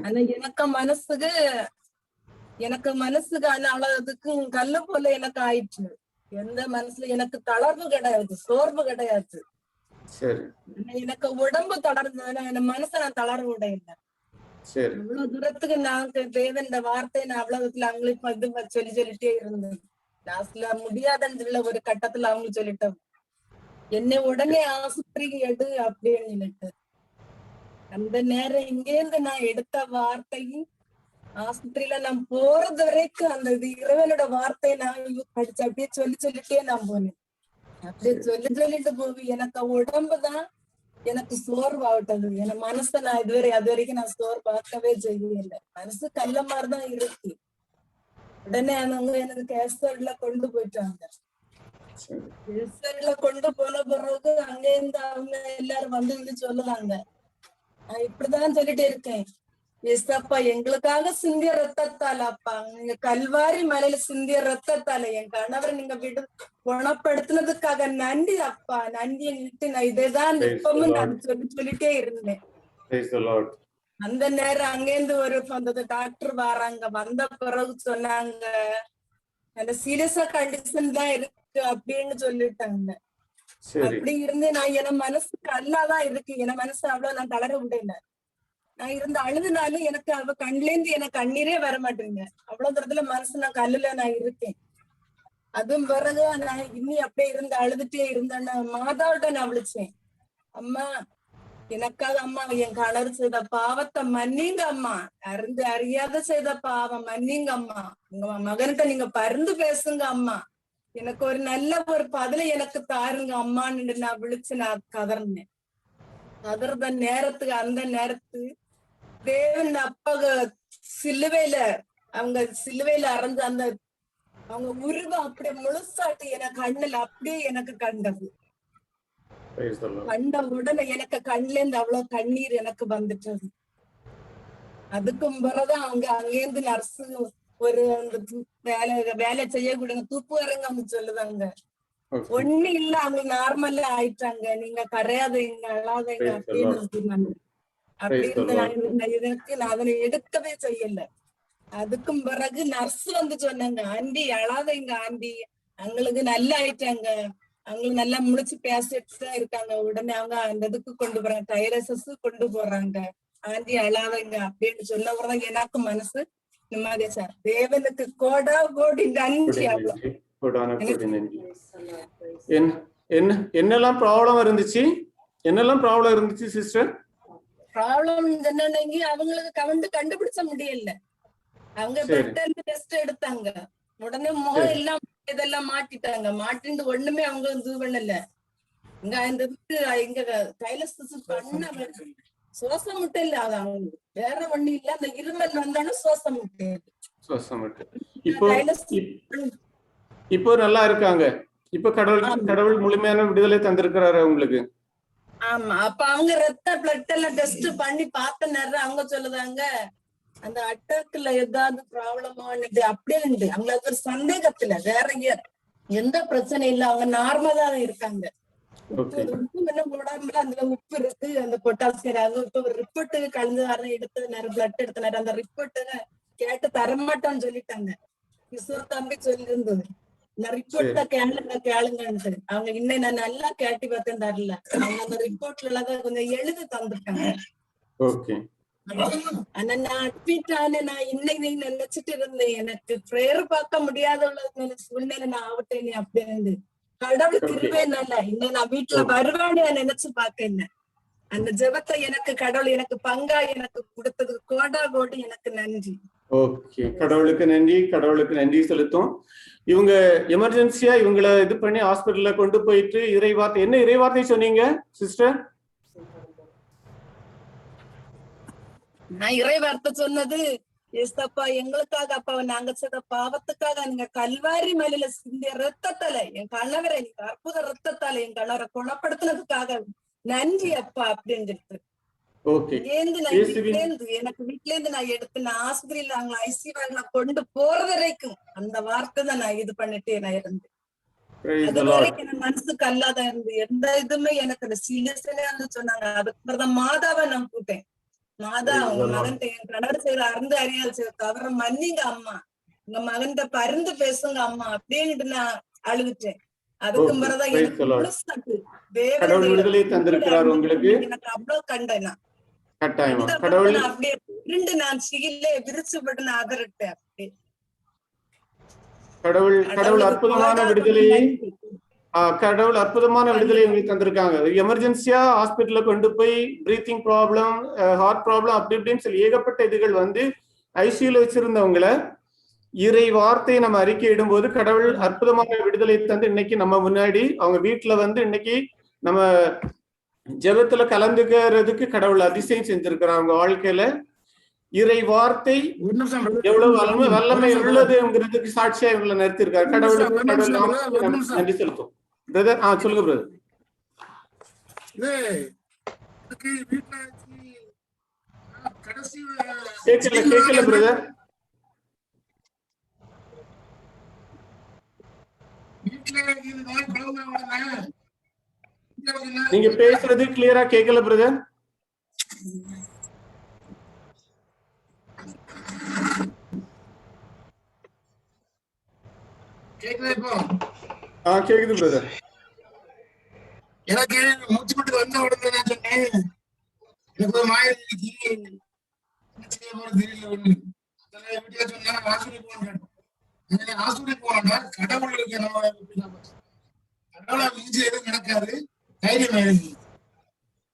ஆனா எனக்கு மனசுக்கு அவ்வளவுக்கு கல்லு போல எனக்கு ஆயிடுச்சு. எந்த மனசுல எனக்கு தளர்வு கிடையாது, சோர்வு கிடையாது. எனக்கு உடம்பு தளர்ந்து, என் மனசை நான் தளர்வு உடையில. அவ்வளவு தூரத்துக்கு நான் தேவன் வார்த்தை நான் அவ்வளவுல அவங்களுக்கு இது சொல்லிட்டே இருந்தேன். லாஸ்ட்ல முடியாதுன்ற ஒரு கட்டத்துல அவங்க சொல்லிட்டோம், என்னை உடனே ஆஸ்பத்திரிக்கு எடு அப்படின்னு சொல்லிட்டு. அந்த நேரம் இங்கேருந்து நான் எடுத்த வார்த்தையும் ஆஸ்பத்திரியில நான் போறது வரைக்கும் அந்த இறைவனோட வார்த்தையை நான் படிச்சு அப்படியே சொல்லிட்டே நான் போனேன். அப்படியே சொல்லிட்டு போவேன். எனக்கு உடம்புதான் எனக்கு சோர்வாகட்டது. என் மனசை நான் அது வரைக்கும் நான் சோர்வாக்கவே செய்யல. மனசு கல்ல மாதிரிதான் இருக்கு. உடனே அவங்க எனக்கு கேசர்ல கொண்டு போயிட்டாங்க. கேசர்ல கொண்டு போன பிறகு அங்க இருந்து அவங்க எல்லாரும் வந்து சொல்லுவாங்க, நான் இப்படிதான் சொல்லிட்டு இருக்கேன், ஏசப்பா எங்களுக்காக சிந்திய ரத்தத்தால, அப்பா நீங்க கல்வாரி மலையில சிந்திய ரத்தத்தால என் கணவரை நீங்க குணப்படுத்தினதுக்காக நன்றி அப்பா, நன்றிட்டு நான் இதைதான் இப்பவும் நான் சொல்லிட்டே இருந்தேன். அந்த நேரம் அங்கேருந்து ஒரு அந்த டாக்டர் வராங்க, வந்த பிறகு சொன்னாங்க அந்த சீரியஸா கண்டிஷன் தான் இருக்கு அப்படின்னு சொல்லிட்டாங்க. அப்படி இருந்து நான் என் மனசு கல்லாதான் இருக்கு, என் மனசு அவ்வளவு நான் தளர விடல. நான் இருந்து அழுதுனாலும் எனக்கு அவ கண்ல இருந்து எனக்கு கண்ணீரே வர மாட்டேங்க. அவ்வளவு தூரத்துல மனசு நான் கல்லுல நான் இருக்கேன். அதுவும் பிறகு நான் இன்னி அப்படியே இருந்து அழுதுட்டே இருந்தேன். மாதாவிட்ட நான் விழிச்சேன், அம்மா எனக்காக அம்மா என் கணவர் செய்த பாவத்தை மன்னிங்க அம்மா, அறியாத செய்த பாவம் மன்னிங்க அம்மா, உங்க மகன்கிட்ட நீங்க பரிந்து பேசுங்க அம்மா, எனக்கு ஒரு நல்ல ஒரு பதிலை எனக்கு தாருங்க அம்மான்னு நான் விழிச்சு நான் கதர்ந்தேன். கதர்த நேரத்துக்கு அந்த நேரத்துக்கு தேவன் அப்பாக சிலுவையில அவங்க சிலுவையில அறந்து அந்த அவங்க உருவம் அப்படியே முழுசாட்டு எனக்கு கண்ணுல அப்படியே எனக்கு கண்டது. கண்ட உடனே எனக்கு கண்ணுல இருந்து அவ்வளவு கண்ணீர் எனக்கு வந்துட்டது. அதுக்கும் பிறகுதான் அவங்க அங்கேருந்து நர்ஸு ஒரு வேலை செய்யக்கூடிய தூப்புறங்க சொல்லுவாங்க, ஒண்ணு இல்ல அவங்க நார்மலா ஆயிட்டாங்க, நீங்க கரையாதீங்க அழாதீங்க அப்படின்னு சொன்னாங்க. அப்படி இருந்த இதுக்கு நான் அதனை எடுக்கவே செய்யல. அதுக்கும் பிறகு நர்ஸ் வந்து சொன்னாங்க, ஆண்டி அழாதீங்க ஆண்டி, அவங்களுக்கு நல்லா ஆயிட்டாங்க, அவங்களுக்கு நல்லா முடிச்சு பேசிட்டு தான் இருக்காங்க. உடனே அவங்க அந்த இதுக்கு கொண்டு போறாங்க, டைரஸஸ் கொண்டு போறாங்க, ஆண்டி அழாதீங்க அப்படின்னு சொன்ன உடனே எனக்கு மனசு நிம்மதியா சார். தேவனுக்கு கோடா கோடி நன்றி. அவ்வளவு என்னெல்லாம் ப்ராப்ளம் இருந்துச்சு, என்னெல்லாம் ப்ராப்ளம் இருந்துச்சு சிஸ்டர்? ப்ராப்ளம் என்னன்னு அவங்களுக்கு கண்டுபிடிச்ச முடியல. அவங்க பெட் டெஸ்ட் எடுத்தாங்க, உடனே முகம் எல்லாம் இதெல்லாம் மாட்டிட்டாங்க. மாட்டிட்டு ஒண்ணுமே அவங்க இது பண்ணல. இங்க இந்த இங்க டைலசிஸ் பண்ண சுவாசம் மட்டும் இல்ல, அது அவங்க வேற ஒண்ணு இல்ல, அந்த இருமல் வந்தாலும் சுவாசம் மட்டும். இப்போ நல்லா இருக்காங்க. இப்ப கடவுள் முழுமையான விடுதலை தந்திருக்கிறாரு உங்களுக்கு. ஆமா, அப்ப அவங்க ரத்த பிளட் எல்லாம் டெஸ்ட் பண்ணி பார்த்த நேரம் அவங்க சொல்லுதாங்க அந்த அட்டாக்ல ஏதாவது ப்ராப்ளமானது அப்படியே உண்டு. அவங்களுக்கு ஒரு சந்தேகத்துல வேற எந்த பிரச்சனை இல்ல, அவங்க நார்மலா இருக்காங்க. உப்பு இன்னும் உடம்புல அந்த உப்பு இருக்கு, அந்த பொட்டாசியம். அது இப்ப ஒரு ரிப்போர்ட் கலந்து வர எடுத்த நேரம் பிளட் எடுத்த நேரம் அந்த ரிப்போர்ட் கேட்டு தரமாட்டோம்னு சொல்லிட்டாங்க. கிஷோர் தம்பி சொல்லியிருந்தது, இந்த ரிப்போர்ட்ட கேளுங்கன்ட்டு. அவங்க இன்னும் நான் நல்லா கேட்டி பார்த்தேன், தரல. அவங்க அந்த ரிப்போர்ட்ல உள்ளத கொஞ்சம் எழுதி தந்துட்டாங்க. ஆனா நான் அட்மிட் ஆன நான் இன்னைக்கு நினைச்சிட்டு இருந்தேன், எனக்கு பிரேயர் பார்க்க முடியாத சூழ்நிலை நான் ஆகட்டேன் அப்படின்னு. கடவுள் கிருபைனால இன்னும் நான் வீட்டுல வருவான்னு நினைச்சு பார்க்க. அந்த ஜெபத்தை எனக்கு கடவுள் எனக்கு பங்கா எனக்கு கொடுத்ததுக்கு கோடா கோடி எனக்கு நன்றி. ஓகே, கடவுளுக்கு நன்றி, கடவுளுக்கு நன்றி செலுத்தும். இவங்க எமர்ஜென்சியா இவங்களை இது பண்ணி ஹாஸ்பிட்டல்ல கொண்டு போயிட்டு இறைவார்த்தை, என்ன இறைவார்த்தை சொன்னீங்க சிஸ்டர்? நான் இறைவார்த்தை சொன்னது, ஏசப்பா எங்களுக்காக அப்பா நாங்க செய்த பாவத்துக்காக நீங்க கல்வாரி மலையில சிந்திய ரத்தத்தால என் கணவரை நீங்க அற்புத ரத்தத்தால என் கணவரை குணப்படுத்தினதுக்காக நன்றி அப்பா அப்படின்னு சொல்லிட்டு எனக்கு வீட்டுல இருந்து நான் எடுத்து நான் ஆஸ்பத்திரியில அவங்க ஐசியூல கொண்டு போற வரைக்கும் அந்த வார்த்தை தான் நான் இது பண்ணிட்டே நான் இருந்தேன். அது வரைக்கும் என் மனசுக்கு அல்லாதான் இருந்து எந்த இதுவுமே எனக்கு அந்த சீரியஸ்ல சொன்னாங்க. அதுக்கு மாதாவை நான் கூட்டேன், மாதா உங்க மகன் என் கணவர் செய்யற அருந்து அறியாத செய்ய தவிர மன்னிங்க அம்மா, உங்க மகன்கிட்ட பரிந்து பேசுங்க அம்மா அப்படின்ட்டு நான் அழுதுட்டேன். அதுக்கு பிறகுதான் எனக்கு விடுதலை தந்திருக்கிறார் உங்களுக்கு. எனக்கு அவ்வளவு கண்டேன், கடவுள் அப்படியே இருந்து நான் சிகிலே விரிச்சுப்பட்டு நான் அதரட்டேன். அப்படியே கடவுள் அற்புதமான விடுதலையை கடவுள் அற்புதமான விடுதலை உங்களுக்கு தந்திருக்காங்க. எமர்ஜென்சியா ஹாஸ்பிட்டல்ல கொண்டு போய் பிரீத்திங் ப்ராப்ளம், ஹார்ட் ப்ராப்ளம் அப்படி இப்படின்னு சொல்லி ஏகப்பட்ட இதுகள் வந்து ஐசியூல வச்சிருந்தவங்களை இறை வார்த்தையை நம்ம அறிக்கை இடும்போது கடவுள் அற்புதமான விடுதலை தந்து இன்னைக்கு நம்ம முன்னாடி அவங்க வீட்டுல வந்து இன்னைக்கு நம்ம ஜெபத்துல கலந்துக்கிறதுக்கு கடவுள் அதிசயம் செஞ்சிருக்கிறார். அவங்க வாழ்க்கையில இறை வார்த்தை எவ்வளவு வல்லமை உள்ளதுங்கிறதுக்கு சாட்சியா இவங்களை நிறுத்திருக்காரு. கடவுள் நன்றி செலுத்தும். பிரதர் சொல்லுங்க பிரதர். கேட்கல பிரதர். நீங்க பேசுறது கிளியரா கேட்கல பிரதர். கேக்குது பிரதர். எனக்கு மூச்சு விட்டு வந்த உடனே நான் சொன்னேன், எனக்கு ஒரு மாய தெரியல ஒண்ணு. வீட்டுல சொன்னா ஆஸ்பத்திரி போனேன். ஆஸ்பத்திரி போனா கடவுள் இருக்கு, கடவுளை மிஞ்சி எதுவும் நடக்காது, தைரியம் ஆயிடுது.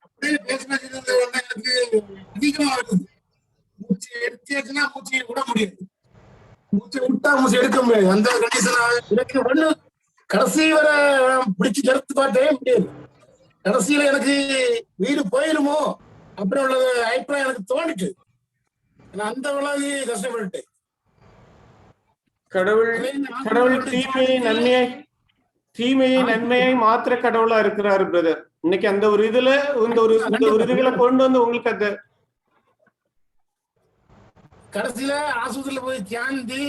அப்படியே பேசினது எனக்கு அதிகமா வருது. மூச்சு எடுத்துச்சுன்னா மூச்சு விட முடியாது, மூச்சு விட்டா மூச்சு எடுக்க முடியாது. அந்த கண்டிஷன் எனக்கு ஒண்ணு கடைசி வரை பிடிச்சு கருத்து பார்த்தே முடியாது. கடைசியில எனக்கு வீடு போயிருமோ அப்படி உள்ள அபிப்பிராயம் எனக்கு தோணிட்டு, அந்த அளவு கஷ்டப்பட்டுட்டேன். கடவுள் தீமையை நன்மையை மாத்திர கடவுளா இருக்கிறாரு பிரதர். இன்னைக்கு அந்த ஒரு இதுல இந்த ஒரு இதுகளை கொண்டு வந்து உங்களுக்கு அந்த கடைசியில ஆஸ்பத்திரியில போய் சேர்ந்து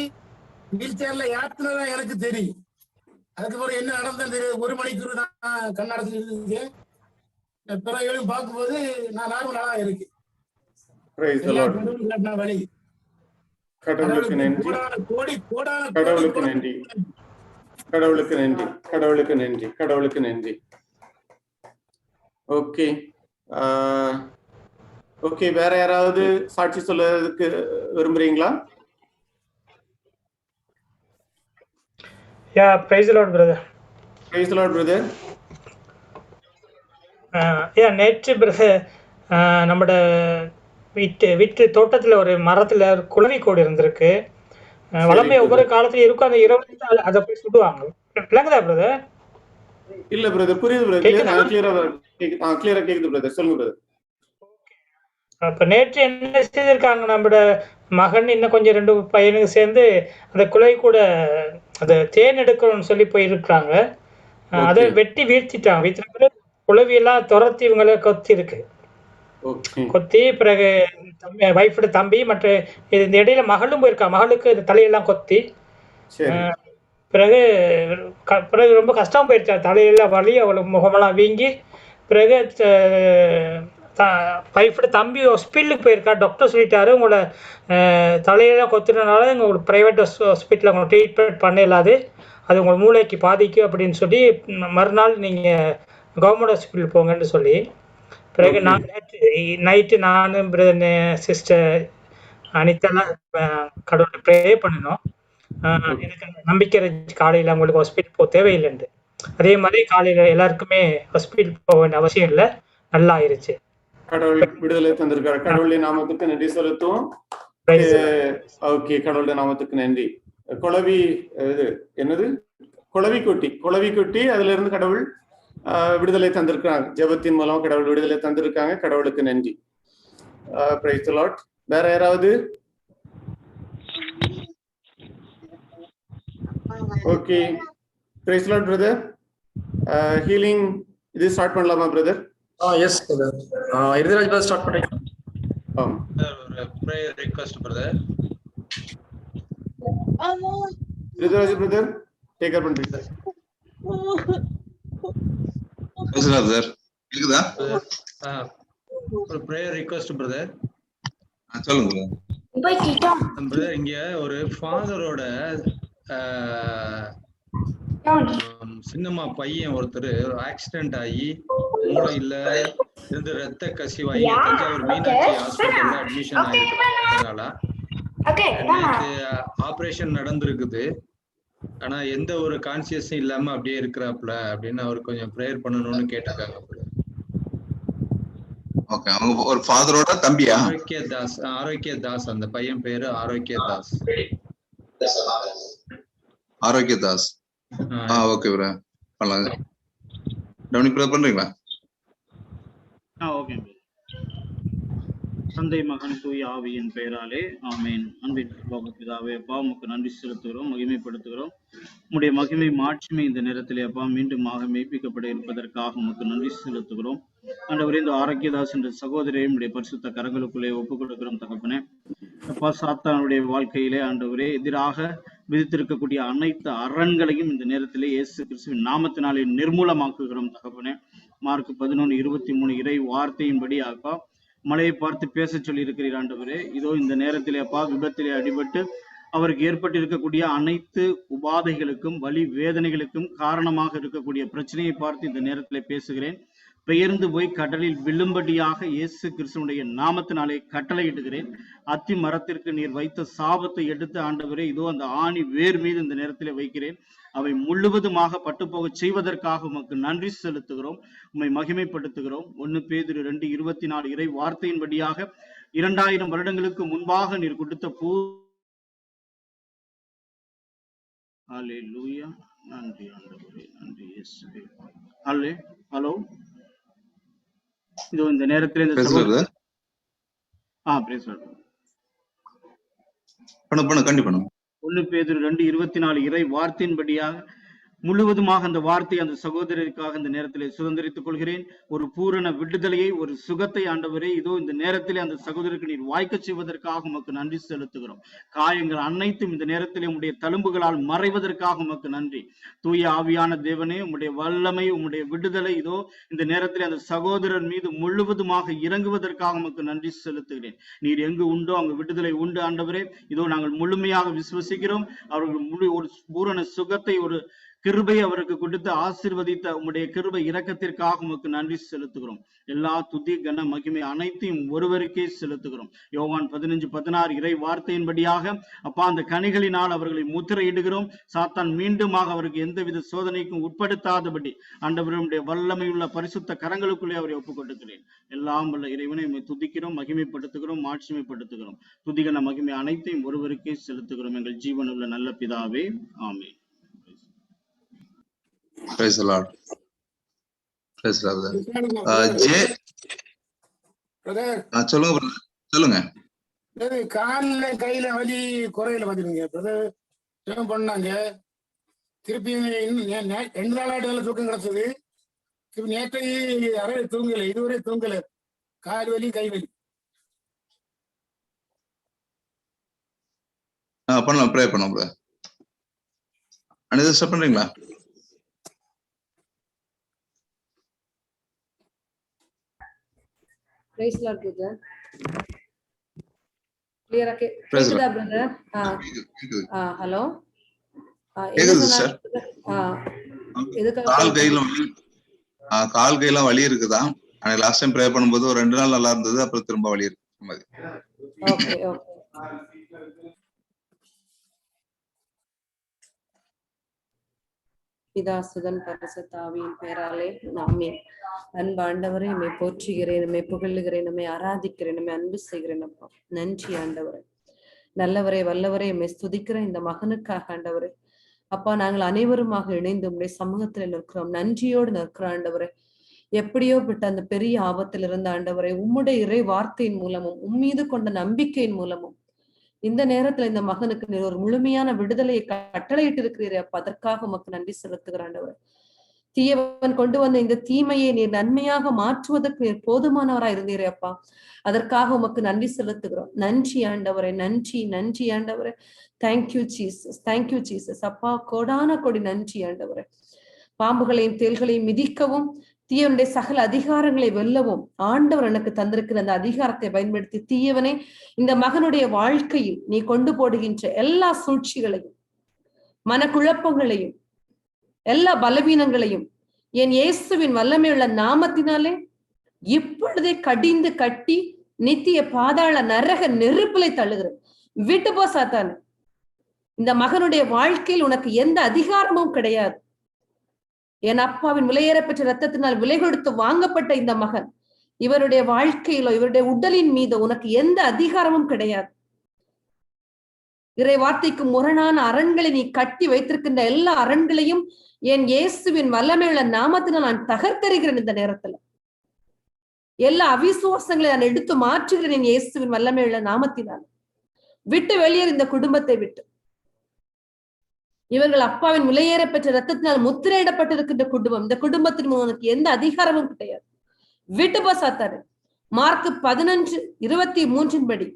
வீல் சேர்ல ஏத்துனதான் எனக்கு தெரியும். அதுக்கப்புறம் என்ன நடந்தது தெரியும். 1 மணிக்கு நான் கண்ணாடத்துல இருந்துச்சு. பிறகு பார்க்கும்போது நான் நார்மலா இருக்கு. வழி கடவுளுக்கு நன்றி, கடவுளுக்கு நன்றி, கடவுளுக்கு நன்றி, கடவுளுக்கு நன்றி, கடவுளுக்கு நன்றி. ஓகே ஓகே, வேற யாராவது சாட்சி சொல்றதுக்கு விரும்புறீங்களா? Praise the Lord, brother. Praise the Lord, brother. நேற்று பிரதர் நம்மட வீட்டு தோட்டத்துல ஒரு மரத்துல குளவி கோடு இருந்திருக்கு. வளமை ஒவ்வொரு காலத்துலயும் இருக்கும். அந்த 20 நாள் அதை போய் சுடுவாங்க. விளங்குதா பிரதர்? இல்ல பிரதர், புரியுது பிரதர். கிளியரா கேக்குது பிரதர், சொல்லுங்க பிரதர். அப்ப நேற்று என்ன செய்திருக்காங்க, நம்மட மகன் இன்னும் கொஞ்சம் 2 பையனுக்கு சேர்ந்து அந்த குளவி கூட அதை தேன் எடுக்கணும்னு சொல்லி போயிருக்காங்க. அதை வெட்டி வீழ்த்திட்டாங்க. வீழ்த்தின குளவி எல்லாம் துரத்தி இவங்களை கொத்தி இருக்கு. கொத்தி பிறகு வைஃபோட தம்பி மற்ற இந்த இடையில மகளும் போயிருக்கா. மகளுக்கு இந்த தலையெல்லாம் கொத்தி பிறகு ரொம்ப கஷ்டம் போயிருச்சா. தலையெல்லாம் வலி, அவளுக்கு முகமெல்லாம் வீங்கி. பிறகு வைஃபோட தம்பி ஹாஸ்பிட்டலுக்கு போயிருக்கா. டாக்டர் சொல்லிட்டாரு, உங்களோட தலையெல்லாம் கொத்துறதுனால உங்களுக்கு ப்ரைவேட் ஹாஸ்பிட்டலில் உங்களை ட்ரீட்மெண்ட் பண்ண இல்லாது, அது உங்கள் மூளைக்கு பாதிக்கும் அப்படின்னு சொல்லி மறுநாள் நீங்கள் கவர்மெண்ட் ஹாஸ்பிட்டல் போங்கன்னு சொல்லி. பிறகு நைட்டு நானும் சிஸ்டர் அனிதெல்லாம் கடவுளை ப்ரே பண்ணினோம். எனக்கு நம்பிக்கை இருந்துச்சு காலையில் அவங்களுக்கு ஹாஸ்பிட்டல் போக தேவையில்லைன்ட்டு. அதே மாதிரி காலையில் எல்லாருக்குமே ஹாஸ்பிட்டல் போக வேண்டிய அவசியம் இல்லை, நல்லா ஆயிருச்சு. கடவுள் விடுதலை தந்திருக்காரு. கடவுளுடைய நாமத்துக்கு நன்றி செலுத்துவோம். ஓகே, கடவுளுடைய நாமத்துக்கு நன்றி. குளவி இது என்னது, குளவி கொட்டி அதுல இருந்து கடவுள் விடுதலை தந்திருக்காங்க. ஜெபத்தின் மூலம் கடவுள் விடுதலை தந்திருக்காங்க. கடவுளுக்கு நன்றி. Praise the Lord. வேற யாராவது? Okay, praise the Lord brother. Healing இது ஸ்டார்ட் பண்ணலாமா brother? Yes brother. Irudhayaraj brother start பண்ணுங்க. ஒரு prayer request brother. Irudhayaraj brother take care பண்றீங்க சார்? கேக்குதா? ஒரு பிரேயர் ரிக்வெஸ்ட் பிரதர். சொல்லுங்க பிரதர். இங்க ஒரு ஃபாதரோட சின்னம்மா பையன் ஒருத்தர் ஆக்சிடென்ட் ஆகி மூளையில இருந்து ரத்த கசிவாகி தஞ்சாவூர் மீனாட்சி ஹாஸ்பிட்டல்ல அட்மிஷன் ஆயிருக்காங்க. ஆபரேஷன் நடந்திருக்குது, ஆனா எந்த ஒரு கான்சியஸும் இல்லாம அப்படியே இருக்கிறாப்ல அப்படின்னு அவர் கொஞ்சம் ப்ரேயர் பண்ணணும்னு கேட்டிருக்காங்க. ஓகே, அவங்க ஒரு ஃபாதரோட தம்பியா? ஆரோக்கிய தாஸ், அந்த பையன் பேரு ஆரோக்கிய தாஸ். ஓகே ப்ரோ, பண்ணலாங்க. டவுனி ப்ரே பண்றீங்களா? ஓகே. தந்தை மகன் தூய் ஆவியின் பெயராலே ஆமேன். அன்பின் பிதாவே, அப்பா உமக்கு நன்றி செலுத்துகிறோம், மகிமைப்படுத்துகிறோம். உம்முடைய மகிமை மாட்சிமை இந்த நேரத்திலே அப்பா மீண்டுமாக மெய்ப்பிக்கப்பட இருப்பதற்காக உமக்கு நன்றி செலுத்துகிறோம். ஆண்டவரே, இந்த ஆரோக்கியதாஸ் என்ற சகோதரியை உடைய பரிசுத்த கரங்களுக்குள்ளே ஒப்புக் கொடுக்கிறோம் தகப்பனே. அப்பா, சாத்தானுடைய வாழ்க்கையிலே ஆண்டவரே எதிராக விதித்திருக்கக்கூடிய அனைத்து அரண்களையும் இந்த நேரத்திலே இயேசு கிறிஸ்துவின் நாமத்தினாலே நிர்மூலமாக்குகிறோம் தகப்பனே. மார்க் 11:23 இறை வார்த்தையின்படி அப்பா மலையை பார்த்து பேச சொல்லி இருக்கிறீர் ஆண்டவரே. இதோ இந்த நேரத்திலே அப்பா விபத்திலே அடிபட்டு அவருக்கு ஏற்பட்டிருக்கக்கூடிய அனைத்து உபாதைகளுக்கும் வலி வேதனைகளுக்கும் காரணமாக இருக்கக்கூடிய பிரச்சனையை பார்த்து இந்த நேரத்திலே பேசுகிறேன். பெயர்ந்து போய் கடலில் விழும்படியாக இயேசு கிறிஸ்துவனுடைய நாமத்தினாலே கட்டளையிடுகிறேன். அத்தி மரத்திற்கு நீர் வைத்த சாபத்தை எடுத்து ஆண்டவரே இதோ அந்த ஆணி வேர் மீது இந்த நேரத்திலே வைக்கிறேன். அவை முழுவதுமாக பட்டுப்போக செய்வதற்காக உமக்கு நன்றி செலுத்துகிறோம், உம்மை மகிமைப்படுத்துகிறோம். 1 பேதுரு 2:24 இறை வார்த்தையின்படியாக 2000 வருடங்களுக்கு முன்பாக நீர் கொடுத்த அல்லேலூயா. நன்றி ஆண்டவரே, நன்றி இயேசுவே. ஹலோ இதோ இந்த நேரத்தில் இந்த கண்டிப்பா 1 பேதுரு 2:24 இறை வார்த்தையின்படியாக முழுவதுமாக அந்த வார்த்தை அந்த சகோதரருக்காக இந்த நேரத்திலே சுதந்திரித்துக் கொள்கிறேன். ஒரு பூரண விடுதலையை, ஒரு சுகத்தை ஆண்டவரே இதோ இந்த நேரத்திலே அந்த சகோதரருக்கு நீர் வாய்க்க செய்வதற்காக உமக்கு நன்றி செலுத்துகிறோம். காயங்கள் அனைத்தும் இந்த நேரத்திலே உம்முடைய தழும்புகளால் மறைவதற்காக உமக்கு நன்றி. தூய ஆவியான தேவனே, உம்முடைய வல்லமை, உம்முடைய விடுதலை இதோ இந்த நேரத்திலே அந்த சகோதரர் மீது முழுவதுமாக இறங்குவதற்காக உமக்கு நன்றி செலுத்துகிறேன். நீர் எங்கு உண்டோ அங்கு விடுதலை உண்டு ஆண்டவரே. இதோ நாங்கள் முழுமையாக விசுவசிக்கிறோம். அவர்கள் ஒரு பூரண சுகத்தை, ஒரு கிருபை அவருக்கு கொடுத்து ஆசீர்வதித்த உம்முடைய கிருபை இரக்கத்திற்காக உமக்கு நன்றி செலுத்துகிறோம். எல்லா துதி கன மகிமை அனைத்தையும் ஒருவருக்கே செலுத்துகிறோம். யோவான் 15:16 இறை வார்த்தையின்படியாக அப்பா அந்த கனிகளினால் அவர்களை முத்திரையிடுகிறோம். சாத்தான் மீண்டுமாக அவருக்கு எந்தவித சோதனைக்கும் உட்படுத்தாதபடி ஆண்டவருடைய வல்லமையுள்ள பரிசுத்த கரங்களுக்குள்ளே அவரை ஒப்புக் கொடுக்கிறேன். எல்லாம் வல்ல இறைவனை துதிக்கிறோம், மகிமைப்படுத்துகிறோம், மாட்சிமைப்படுத்துகிறோம். துதிகன மகிமை அனைத்தையும் ஒருவருக்கே செலுத்துகிறோம். எங்கள் ஜீவனுள்ள நல்ல பிதாவே, ஆமென். Praise the Lord. Praise the Lord. சொல்லுங்க. கால்ல கையில வலி குறையில பாத்துருங்க பிரதர் பண்ணாங்க. திருப்பி 2 நாளாட்டு தூக்கம் கிடைச்சது. திருப்பி நேற்று அறை தூங்கல, இதுவரை தூங்கல. கால் வலி கை வலி. பண்ணலாம், ப்ரே பண்ணலாம். அனிதா ஸ்டாப் பண்றீங்களா? Praise Lord, brother. Clear okay? கேக்குதா brother? ஹலோ. கேக்குது சார். கால் கையெல்லாம் வலி இருக்குதா? அன்னைக்கு லாஸ்ட் டைம் ப்ரே பண்ணும்போது ஒரு 2 நாள் நல்லா இருந்தது, அப்புறம் திரும்ப வலி இருக்கு மாதிரி. ஓகே. பிதா சுதன் பரிசுத்த ஆவியின் பெயராலே ஆமென். அன்பு ஆண்டவரே, நம்மை போற்றுகிறேன், நம்மை புகழுகிறேன், நம்மை ஆராதிக்கிறேன், நம்மை அன்பு செய்கிறேன். அப்பா நன்றி ஆண்டவரே, நல்லவரே, வல்லவரே, நம்மை ஸ்துதிக்கிறேன் இந்த மகனுக்காக ஆண்டவரே. அப்பா நாங்கள் அனைவருமாக இணைந்து உம்முடைய சமூகத்துல நிற்கிறோம், நன்றியோடு நிற்கிறோம் ஆண்டவரே. எப்படியோ விட்ட அந்த பெரிய ஆபத்தில் இருந்த ஆண்டவரே, உம்முடைய இறை வார்த்தையின் மூலமும் உம்மீது கொண்ட நம்பிக்கையின் மூலமும் இந்த நேரத்துல இந்த மகனுக்கு நீர் ஒரு முழுமையான விடுதலையை கட்டளையிட்டு இருக்கிறீரே அப்ப, அதற்காக உமக்கு நன்றி செலுத்துகிற ஆண்டவரே. தீயவன் கொண்டு வந்த இந்த தீமையை நீர் நன்மையாக மாற்றுவதற்கு நீர் போதுமானவராய் இருந்தீரே அப்பா, அதற்காக உமக்கு நன்றி செலுத்துகிறோம். நன்றி ஆண்டவரே, நன்றி ஆண்டவரே. Thank you Jesus, thank you Jesus. அப்பா கோடான கொடி நன்றி ஆண்டவரே. பாம்புகளையும் தேள்களையும் மிதிக்கவும் தீயவனுடைய சகல அதிகாரங்களை வெல்லவும் ஆண்டவர் எனக்கு தந்திருக்கிற அந்த அதிகாரத்தை பயன்படுத்தி தீயவனே இந்த மகனுடைய வாழ்க்கையில் நீ கொண்டு போடுகின்ற எல்லா சூழ்ச்சிகளையும், மனக்குழப்பங்களையும், எல்லா பலவீனங்களையும் என் இயேசுவின் வல்லமையுள்ள நாமத்தினாலே இப்பொழுதே கடிந்து கட்டி நித்திய பாதாள நரக நெருப்பிலை தள்ளுகிறேன். விட்டு போ சாத்தானே, இந்த மகனுடைய வாழ்க்கையில் உனக்கு எந்த அதிகாரமும் கிடையாது. என் அப்பாவின் விலையேற பெற்ற ரத்தத்தினால் விலை கொடுத்து வாங்கப்பட்ட இந்த மகன், இவருடைய வாழ்க்கையிலோ இவருடைய உடலின் மீது உனக்கு எந்த அதிகாரமும் கிடையாது. இறை வார்த்தைக்கு முரணான அரண்களை நீ கட்டி வைத்திருக்கின்ற எல்லா அரண்களையும் என் இயேசுவின் வல்லமையுள்ள நாமத்தினால் நான் தகர்த்தெறிகிறேன். இந்த நேரத்துல எல்லா அவிசுவாசங்களை நான் எடுத்து மாற்றுகிறேன் என் இயேசுவின் வல்லமையுள்ள நாமத்தினால். விட்டு வெளியேறு இந்த குடும்பத்தை விட்டு. இவர்கள் அப்பாவின் விலையேற பெற்ற ரத்தத்தினால் முத்திரையிடப்பட்டிருக்கின்ற குடும்பம், இந்த குடும்பத்தின் உனக்கு எந்த அதிகாரமும் கிடையாது. விட்டு போ சாத்தானே. மார்க் 11:23 படி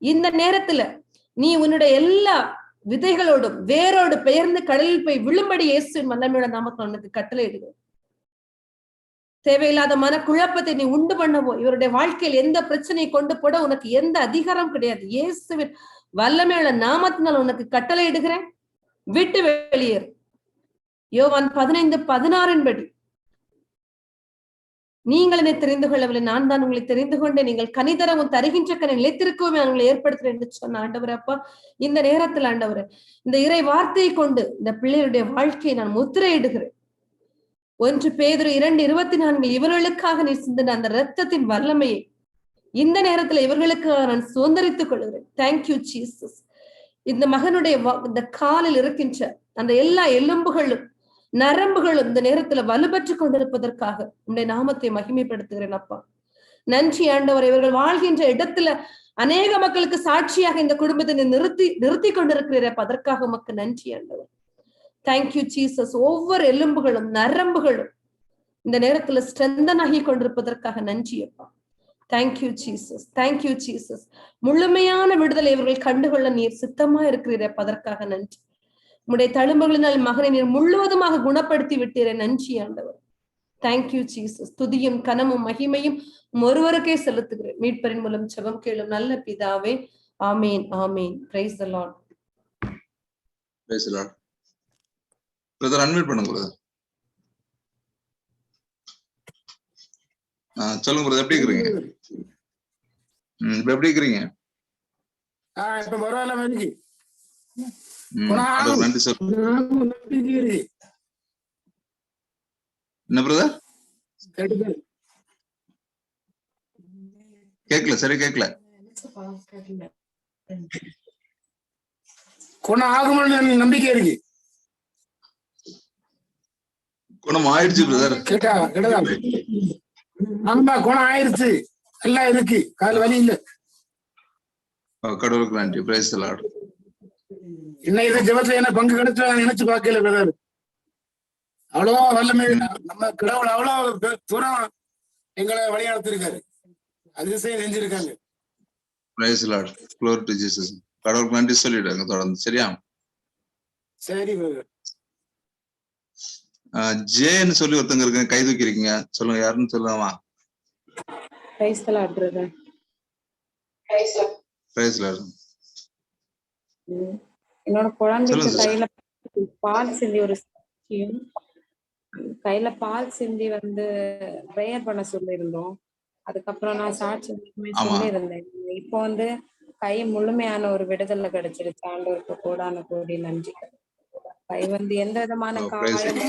இந்த நேரத்துல நீ உன்னுடைய எல்லா விதைகளோடும் வேரோடு பெயர்ந்து கடலில் போய் விழும்படி இயேசுவின் வல்லமையோட நாமத்தில் உனக்கு கட்டளை இடுகிறேன். தேவையில்லாத மனக்குழப்பத்தை நீ உண்டு பண்ணவோ, இவருடைய வாழ்க்கையில் எந்த பிரச்சனையை கொண்டு போட உனக்கு எந்த அதிகாரம் கிடையாது. இயேசுவின் வல்லமையுள்ள நாமத்தினால் உனக்கு கட்டளை இடுகிறேன், விட்டு வெளியேறு. யோவான் 15:16 படி, நீங்கள் என்னை தெரிந்து கொள்ளவில்லை, நான் தான் உங்களை தெரிந்து கொண்டேன், நீங்கள் கனிதரவும் தருகின்ற கனி நிலைத்திருக்கவும் நான் உங்களை ஏற்படுத்துறேன் என்று சொன்ன ஆண்டவர். அப்பா, இந்த நேரத்தில் ஆண்டவர், இந்த இறை வார்த்தையை கொண்டு இந்த பிள்ளைகளுடைய வாழ்க்கையை நான் முத்திரையிடுகிறேன். 1 பேதுரு 2:24 இவர்களுக்காக நீ சிந்தின அந்த இரத்தத்தின் வல்லமையை இந்த நேரத்துல இவர்களுக்காக நான் சுதந்திரித்துக் கொள்கிறேன். Thank you Jesus. இந்த மகனுடைய இந்த காலில் இருக்கின்ற அந்த எல்லா எலும்புகளும் நரம்புகளும் இந்த நேரத்துல வலுப்பெற்று கொண்டிருப்பதற்காக உன்னுடைய நாமத்தை மகிமைப்படுத்துகிறேன் அப்பா. நன்றி ஆண்டவர். இவர்கள் வாழ்கின்ற இடத்துல அநேக மக்களுக்கு சாட்சியாக இந்த குடும்பத்தை நிறுத்தி கொண்டிருக்கிறீரப்ப, அதற்காக உமக்கு நன்றி ஆண்டவர். Thank you Jesus. ஒவ்வொரு எலும்புகளும் நரம்புகளும் இந்த நேரத்துல ஸ்ட்ரென்தன் ஆகி கொண்டிருப்பதற்காக நன்றி அப்பா. Thank you Jesus, thank you Jesus. முழுமையான விடுதலை இவர்கள் கண்டுகொள்ள நீர் சித்தமா இருக்கிறீரப்ப, அதற்காக நன்றி. உம்முடைய தழும்புகளினால் மகனை நீர் முழுவதுமாக குணப்படுத்தி விட்டீரே, நன்றி ஆண்டவர். Thank you Jesus. துதியும் கனமும் மகிமையும் ஒருவருக்கே செலுத்துகிறேன். மீட்பரின் மூலம் ஜெபம் கேளும் நல்ல பிதாவே, amen, amen. Praise the Lord. Praise the Lord. Brother unmute பண்ணுங்க பிரதர். சொல்லுங்க பிரதர், எப்படி இருக்கிறீங்க? இப்ப எப்படி இருக்கிறீங்க? இப்ப பரவாயில்ல மேனிக்கு. நன்றி சார். என்ன பிரதர்? கேட்கல, சரி கேட்கல. குணம் ஆகும்னு நம்பிக்கை இருக்கு. குணம் ஆயிடுச்சு பிரதர். கேட்டா ஆமா, குணம் ஆயிடுச்சு, எல்லாம் இருக்கு, கால் வலி இல்ல. கடவுளுக்கு நன்றி. Praise the Lord. இன்னும் இந்த ஜெபத்துல என்ன பங்கு கிடைச்சா நினைச்சு பார்க்கல பிரதர். அவ்வளவா வல்லமை நம்ம கடவுள் அவ்வளவு தூரம் எங்களை வழிநடத்திருக்காரு, அதிசயம் செஞ்சிருக்காங்க. Price the Lord. glory to Jesus. கடவுளுக்கு நன்றி சொல்லிடுங்க தொடர்ந்து, சரியா? சரி பிரதர். ஜேன்னு சொல்லி ஒருத்தங்க இருக்காங்க, கை தூக்கி இருக்கீங்க, சொல்லுங்க யாருன்னு சொல்லலாமா? Price the Lord brother. Praise the Lord. என்னோட குழந்தைக்கு கையில பால் சிந்தி ஒரு கையில பால் சிந்தி பிரேயர் பண்ண சொல்லியிருந்தோம். அதுக்கப்புறம் நான் சாட்சி சொல்லியிருந்தேன். இப்போ கை முழுமையான ஒரு விடுதலை கிடைச்சிருச்சு. ஆண்டவருக்கு கோடான கோடி நன்றி. கை எந்த விதமான காயம்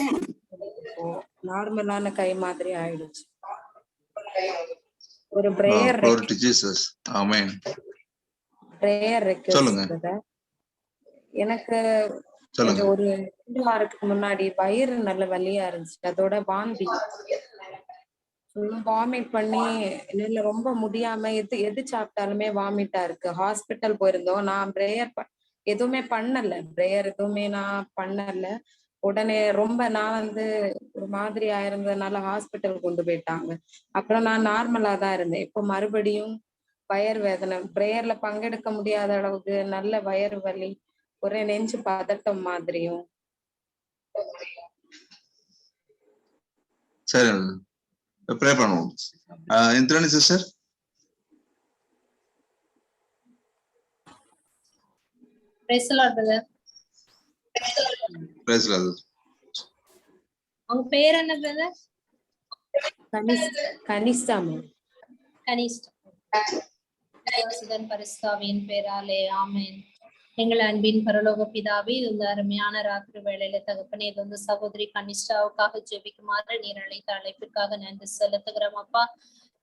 நார்மலான கை மாதிரி ஆயிடுச்சு. ஒரு பிரேயர் எனக்கு ஒரு 2 வாரத்துக்கு முன்னாடி வயிறு நல்ல வலியா இருந்துச்சு. அதோட வாமிட் பண்ணி இல்ல ரொம்ப முடியாம எது சாப்பிட்டாலுமே வாமிட்டா இருக்கு. ஹாஸ்பிட்டல் போயிருந்தோம். நான் பிரேயர் எதுவுமே பண்ணல, பிரேயர் எதுவுமே நான் பண்ணல. உடனே ரொம்ப நான் ஒரு மாதிரி ஆயிருந்ததுனால ஹாஸ்பிட்டல் கொண்டு போயிட்டாங்க. அப்புறம் நான் நார்மலா தான் இருந்தேன். இப்போ மறுபடியும் வயிறு வேதனை, பிரேயர்ல பங்கெடுக்க முடியாத அளவுக்கு நல்ல வயிறு வலி, ஒரே நெஞ்சு பதட்டம் மாதிரியும். சரி, ப்ரே பண்ணுவோம். Indrani sister. Price the Lord brother. Praise the Lord. உங்க பேர் என்ன பிரதர்? கனிஷ்டா. பரிசுத்தாவியின் பேராலே ஆமென். எங்கள் அன்பின் பரலோக பிதாவே, இந்த அருமையான ராத்திரி வேளையில தகப்பனே, இது சகோதரி கனிஷ்டாவுக்காக ஜெபிக்குமாறு நீர் அழைத்த அழைப்பிற்காக நன்றி செலுத்துகிறோம் அப்பா.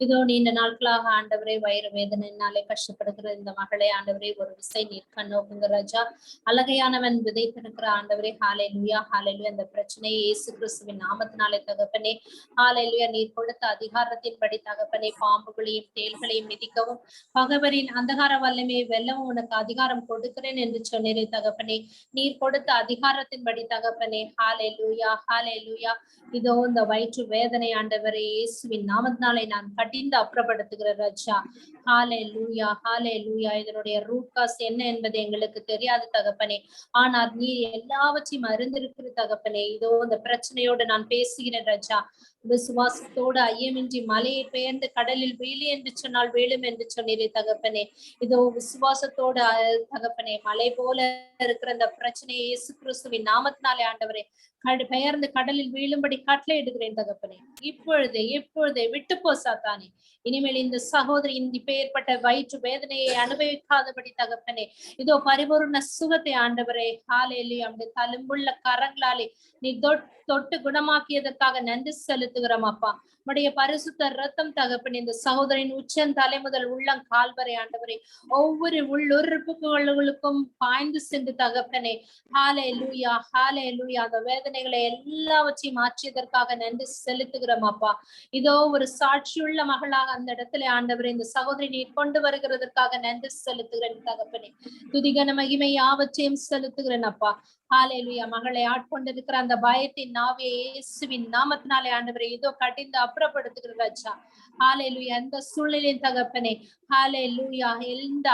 இதோ நீண்ட நாட்களாக ஆண்டவரே வயிறு வேதனையினாலே கஷ்டப்படுகிற இந்த மகளை ஆண்டவரே ஒரு விசை நீர் கண்ணோக்குங்க ராஜா. அழகையானவன் விதைத்திருக்கிற ஆண்டவரே, ஹalleluya ஹalleluya. அந்த பிரச்சனையை இயேசு கிறிஸ்துவின் நாமத்தினாலே தகப்பனே ஹalleluya நீர் கொடுத்த அதிகாரத்தின்படி தகப்பனே பாம்புகளையும் தேள்களையும் மிதிக்கவும் பகைவரின் அந்தகார வல்லமையை வெல்லவும் உனக்கு அதிகாரம் கொடுக்கிறேன் என்று சொன்னீரே தகப்பனே. நீர் கொடுத்த அதிகாரத்தின்படி தகப்பனே ஹalleluya ஹalleluya. இதோ இந்த வயிற்று வேதனை ஆண்டவரே இயேசுவின் நாமத்தினாலே நான் கட்டிந்து அப்புறப்படுத்துகிற ராஜா. ஹalleluya ஹalleluya. இதனுடைய ரூட் காஸ் என்ன என்பது எங்களுக்கு தெரியாது தகப்பனே, ஆனால் நீர் எல்லாவற்றையும் அறிந்திருக்கிற தகப்பனே. இதோ இந்த பிரச்சனையோடு நான் பேசுகிறேன் ராஜா. விசுவாசத்தோடு ஐயமின்றி மலையை பெயர்ந்து கடலில் வீழு என்று சொன்னால் வீழும் என்று சொன்னீரே தகப்பனே. இதோ விசுவாசத்தோடு தகப்பனே மலை போல இருக்கிற அந்த பிரச்சனையை இயேசு கிறிஸ்துவின் நாமத்தினாலே ஆண்டவரே பெயர்ந்து கடலில் வீழும்படி கட்டளையிடுகிறேன் தகப்பனே. இப்பொழுதே விட்டு போ சாத்தானே. இனிமேல் இந்த சகோதரி இந்த பெயர்பட்ட வயிற்று வேதனையை அனுபவிக்காதபடி தகப்பனே. இதோ பரிபூர்ண சுகத்தை ஆண்டவரே ஹalleluya அந்த தழும்புள்ள கரங்களாலே நீ தொட்டு குணமாக்கியதற்காக நன்றி செலுத்துகிறோம் அப்பா. உடைய பரிசுத்த ரத்தம் தகப்பனே இந்த சகோதரின் உச்சம் தலை முதல் உள்ளம் கால்வரை ஆண்டவரே ஒவ்வொரு உள்ளுறுப்புகளுக்கும் பாய்ந்து சென்று தகப்பனே ஹalleluya ஹalleluya அந்த வேதனைகளை எல்லாவற்றையும் மாற்றியதற்காக நன்றி செலுத்துகிறோம் அப்பா. இதோ ஒரு சாட்சியுள்ள மகளாக அந்த இடத்துல ஆண்டவரே இந்த சகோதரி நீர் கொண்டு வருகிறதற்காக நன்றி செலுத்துகிறேன் தகப்பனே. துதிகன மகிமை யாவற்றையும் செலுத்துகிறேன் அப்பா. ஹalleluya மகளை ஆட்கொண்டிருக்கிற அந்த பயத்தின் நாவியை இயேசுவின் நாமத்தினாலே ஆண்டவரே இதோ கட்டிந்து அப்புறப்படுத்துகிற ராஜா. ஹalleluya அந்த சூழ்நிலையின் தகப்பனே ஹalleluya எந்த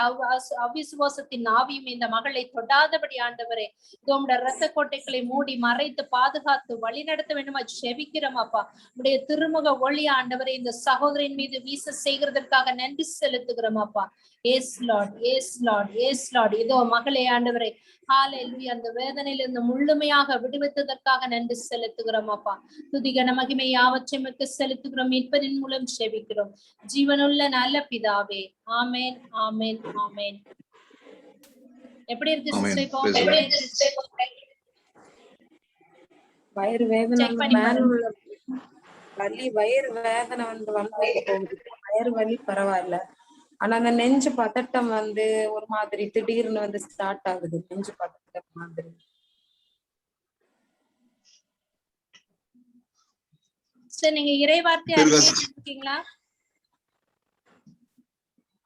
அவிசுவாசத்தின் ஆவியும் இந்த மகளை தொடாதபடி ஆண்டவரே உம்முடைய இரத்த கோட்டைகளை மூடி மறைத்து பாதுகாத்து வழி நடத்த வேண்டுமா ஜெபிக்கிறோம் அப்பா. உடைய திருமுக ஒளி ஆண்டவரே இந்த சகோதரின் மீது வீச செய்கிறதற்காக நன்றி செலுத்துகிறோம் அப்பா. Yes Lord yes Lord yes Lord. இதோ மகளே ஆண்டவரே ஹalleluya அந்த வேதனையிலிருந்து முழுமையாக விடுவித்ததற்காக நன்றி செலுத்துகிறோம் அப்பா. துதிகன மகிமை யாவற்றையும் செலுத்துகிறோம் மீட்பரின் மூலம் ஜெபிக்கிறோம் ஜீவனுள்ள நல்ல பிதாவே. ஆமென் ஆமென் ஆமென். எப்படி இருக்கு சிஸ்டர் இப்போ? வயிறு வேதனை வலி வயிறு வேதனை வந்து வயிறு வலி பரவாயில்ல. ஆனா அந்த நெஞ்சு பதட்டம் வந்து ஒரு மாதிரி திடீர்னு வந்து ஸ்டார்ட் ஆகுது. நெஞ்சு பதட்டம் மாதிரி. சார் நீங்க இறைவார்த்தை அறிவிச்சிருக்கீங்களா?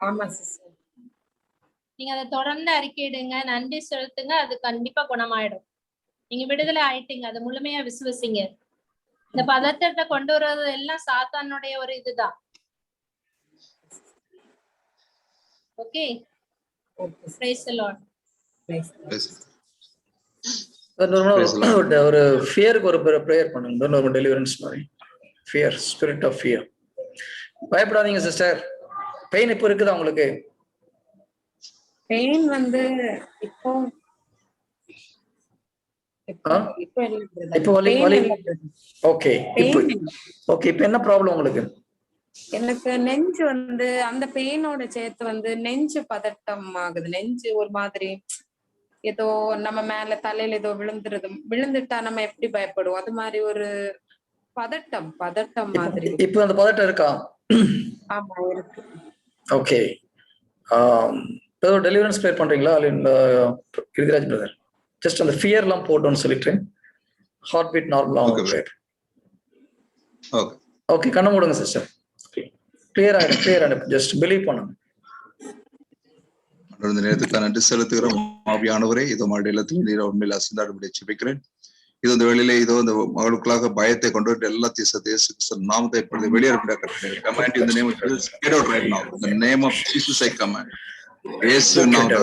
ஆமா சிஸ்டர். நீங்க அதை தொடர்ந்து அறிக்கையிடுங்க, நன்றி செலுத்துங்க, அது கண்டிப்பா குணமாயிடும். நீங்க விடுதலை ஆயிட்டீங்க, அதை முழுமையா விசுவசிங்க. இந்த பதட்டத்தை கொண்டு வர்றது எல்லாம் சாத்தானுடைய ஒரு இதுதான். Okay praise the Lord. ஒரு ஃபியருக்கு ஒரு பிரேயர் பண்ணுங்க. ஒரு டெலிவரன்ஸ் மாதிரி ஃபியர், ஸ்பிரிட் ஆஃப் ஃபியர். பயப்படாதீங்க சிஸ்டர். பெயின் இப்போ இருக்குதா உங்களுக்கு? பெயின் வந்து இப்போ வலி ஓகே. ஓகே இப்போ என்ன ப்ராப்ளம் உங்களுக்கு? எனக்கு நெஞ்சு வந்து அந்த பெயினோட சேர்த்து வந்து நெஞ்சு பதட்டம் ஆகுது. நெஞ்சு ஒரு மாதிரி ஏதோ நம்ம மேல தலையில ஏதோ விழுந்துட்டா நம்ம எப்படி பயப்படுவோம் அது மாதிரி ஒரு பதட்டம் மாதிரி. இப்போ அந்த பதட்டம் இருக்கா? ஆமா இருக்கு. ஓகே டெலிவரன்ஸ் ப்ரேயர் பண்றீங்களா கிரிராஜ் பிரதர்? ஜஸ்ட் அந்த ஃபியர்லாம் போட்டோம்னு சொல்லிட்டு ஹார்ட் பீட் நார்மலா ப்ரேயர். ஓகே ஓகே கண்ண மூடுங்க சிஸ்டர். கிளியர் ஆயிடும். ஜஸ்ட் பிலீவ் பண்ணுங்க. இந்த நேரத்துக்கு நன்றி செலுத்துகிறோம் ஆவியானவரே. இதோ மழையிலத்தில் நீரை உண்மையில அசந்தாடுபடி ஜெபிக்கிறேன். இது இந்த வேளையில இதோ இந்த மகளுக்குள்ளாக பயத்தை கொண்டு வந்து எல்லாத்தையும் நாமத்தை இப்பொழுது வெளியேற கமாண்ட் இந்த name get out right now in the name of Jesus I command. இயேசு நாமத்தில்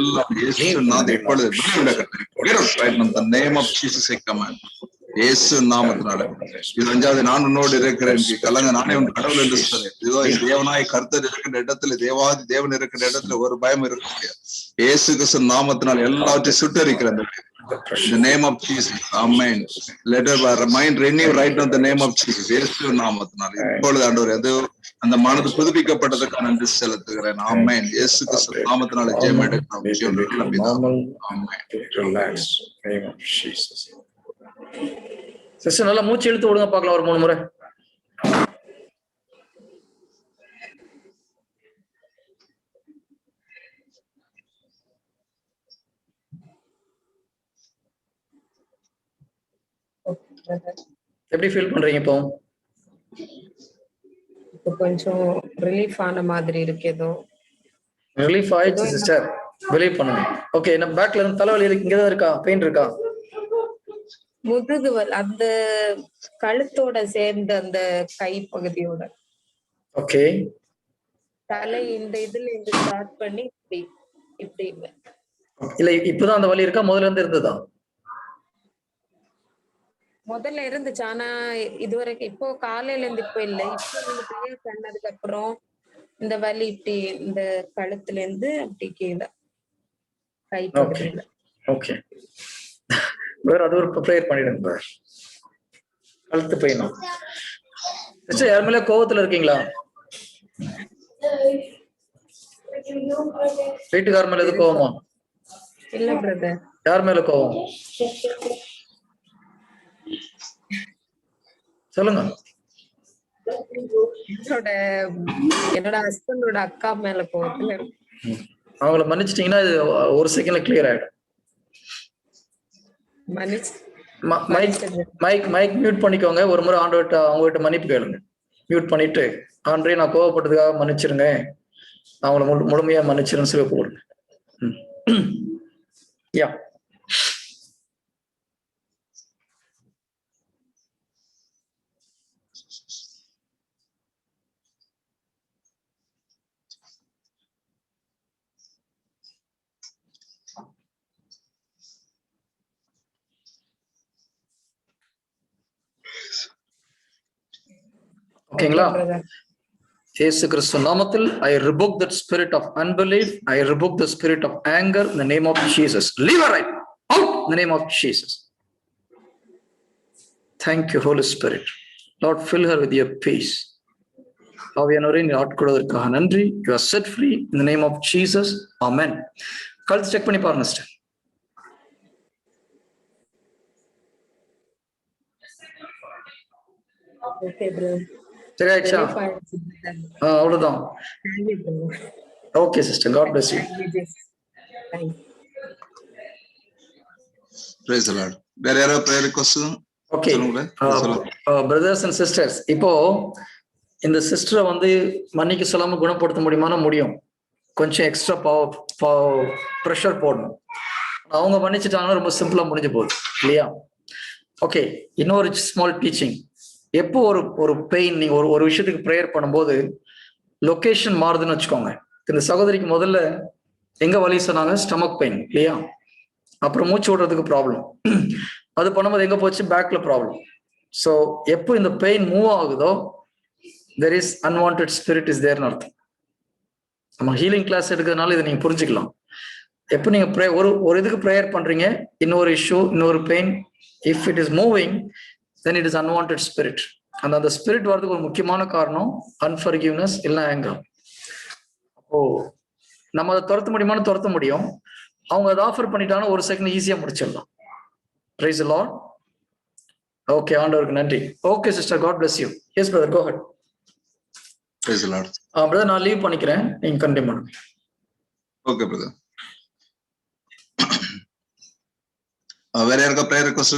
எல்லாம் இயேசு நாமத்தை இப்பொழுது வெளியேற get out right now in the name of Jesus I command. இயேசு நாமத்தினால இது அஞ்சாவது நான் உன்னோடு இருக்கிறேன் கலங்க நானே உன் கடவுள் என்று சொன்னேன். இதோ தேவனாய் கர்த்தர் இருக்கின்ற இடத்துல தேவாதி தேவன் இருக்கின்ற இடத்துல ஒரு பயம் இருக்க முடியாது. இயேசு கிறிஸ்து நாமத்தினால் எல்லாவற்றையும் சுட்டரிக்கிறேன். In the name of Jesus, Amen. Let our mind renew right now in the name of Jesus. இயேசு நாமத்தினால் இப்பொழுது ஆண்டவரே அது அந்த மனது புதுப்பிக்கப்பட்டதற்கு நன்றி செலுத்துகிறேன். ஆமென். இயேசு கிறிஸ்து நாமத்தினால ஜெயம் எடுக்கிறோம். Amen. Relax. name of Jesus. Sister நல்லா மூச்சு இழுத்து விடுங்க பார்க்கலாம் ஒரு 3 முறை. எப்படி ஃபீல் பண்றீங்க இப்போ? இப்போ கொஞ்சம் ரிலீஃப் ஆன மாதிரி இருக்கு. ஏதோ ரிலீஃப் ஆயிடுச்சு சிஸ்டர். பிலீவ் பண்ணுங்க. ஓகே நம்ம பேக்ல இருந்து தலைவலி இருக்கு, இங்க தான் இருக்கா? பெயின் இருக்கா? முதுகு அந்த கழுத்தோட சேர்ந்து அந்த கை பகுதியோட ஓகே. தலை இந்த இதுல இருந்து ஸ்டார்ட் பண்ணி இப்படி இப்படி இல்லை. இல்ல இப்பதான் அந்த வலி இருக்கா, முதல்ல இருந்து இருந்ததா? முதல்ல இருந்துச்சு, ஆனா இதுவரைக்கும் இப்போ காலையில இருந்து இப்போ இல்லை. இப்போ நீங்க ப்ரேயர் பண்ணதுக்கு அப்புறம் இந்த வலி இப்படி இந்த கழுத்துல இருந்து அப்படி கீழே கை பகுதியில. ஓகே, வேற அது ஒரு ப்ரேயர் பண்ணிடுங்க. கழுத்து பெயினும் யார் மேல கோவத்துல இருக்கீங்களா? வீட்டுக்கார மேல எது கோவமா? இல்ல பிரதர். யார் மேல கோவம் சொல்லுங்க. என்னோட ஹஸ்பண்டோட அக்கா மேல கோவத்துல. அவங்கள மன்னிச்சிட்டீங்கன்னா இது ஒரு செகண்ட்ல கிளியர் ஆயிடும். மைக் மியூட் பண்ணிக்கோங்க. ஒரு முறை ஆண்டவர்கிட்ட அவங்ககிட்ட மன்னிப்பு கேளுங்க. மியூட் பண்ணிட்டு, ஆண்டவரே நான் கோவப்பட்டதுக்காக மன்னிச்சிருங்க, அவங்கள முழுமையா மன்னிச்சிருன்னு சொல்லி போடுங்க. யா ஓகேங்களா? இயேசு கிறிஸ்து நாமத்தில் I rebuke that spirit of unbelief. I rebuke the spirit of anger in the name of Jesus. Leave her right now. Out in the name of Jesus. Thank you, Holy Spirit. Lord, fill her with your peace. ஆவியானவரே, நீ ஆட்கொள்வதற்காக நன்றி. You are set free in the name of Jesus. Amen. கழுத்து செக் பண்ணி பாருங்க சிஸ்டர். Okay bro. சரி ஆயிடுச்சா? அவ்வளவுதான். Okay sister, God bless you. Praise the Lord. வேற யாரோ prayer request? Okay brothers and sisters, இப்போ இந்த சிஸ்டரை வந்து மன்னிக்க சொல்லாம குணப்படுத்த முடியுமானா முடியும். கொஞ்சம் எக்ஸ்ட்ரா ப்ரெஷர் போடணும். அவங்க மன்னிச்சுட்டாங்கன்னா ரொம்ப சிம்பிளா முடிஞ்சு போகுது இல்லையா? ஓகே, இன்னொரு ஸ்மால் டீச்சிங். எப்போ ஒரு பெயின் நீங்க ஒரு விஷயத்துக்கு ப்ரேயர் பண்ணும்போது லொகேஷன் மாறுதுன்னு வச்சுக்கோங்க. இந்த சகோதரிக்கு முதல்ல எங்க வலி சொன்னாங்க? ஸ்டமக் பெயின் இல்லையா? அப்புறம் மூச்சு விடுறதுக்கு ப்ராப்ளம். அது பண்ணும்போது எங்க போச்சு? பேக்ல ப்ராப்ளம். ஸோ எப்போ இந்த பெயின் மூவ் ஆகுதோ there is unwanted spirit is there ன்னு அர்த்தம். நம்ம ஹீலிங் கிளாஸ் எடுக்கிறதுனால இதை நீங்க புரிஞ்சுக்கலாம். எப்போ நீங்க ஒரு இதுக்கு ப்ரேயர் பண்றீங்க, இன்னொரு இஷ்யூ, இன்னொரு pain, if it is moving then it is unwanted spirit. அந்த ஸ்பிரிட் வரதுக்கு ஒரு முக்கியமான காரணம் unforgiveness இல்ல anger. ஓ, நம்ம அதை துரத்த முடியுமான்னு துரத்த முடியும். அவங்க அதை ஆஃபர் பண்ணிட்டாங்கன்னா ஒரு செகண்ட் ஈஸியா முடிச்சிடலாம். Praise the Lord. ஓகே, ஆண்டவருக்கு நன்றி. Okay sister, God bless you. Yes brother, go ahead. Praise the Lord. Brother, நான் லீவ் பண்ணிக்கிறேன், நீங்க கண்டினியூ பண்ணுங்க. Okay brother. வேற யாருக்கா பிரேயர் ரிக்வெஸ்ட்?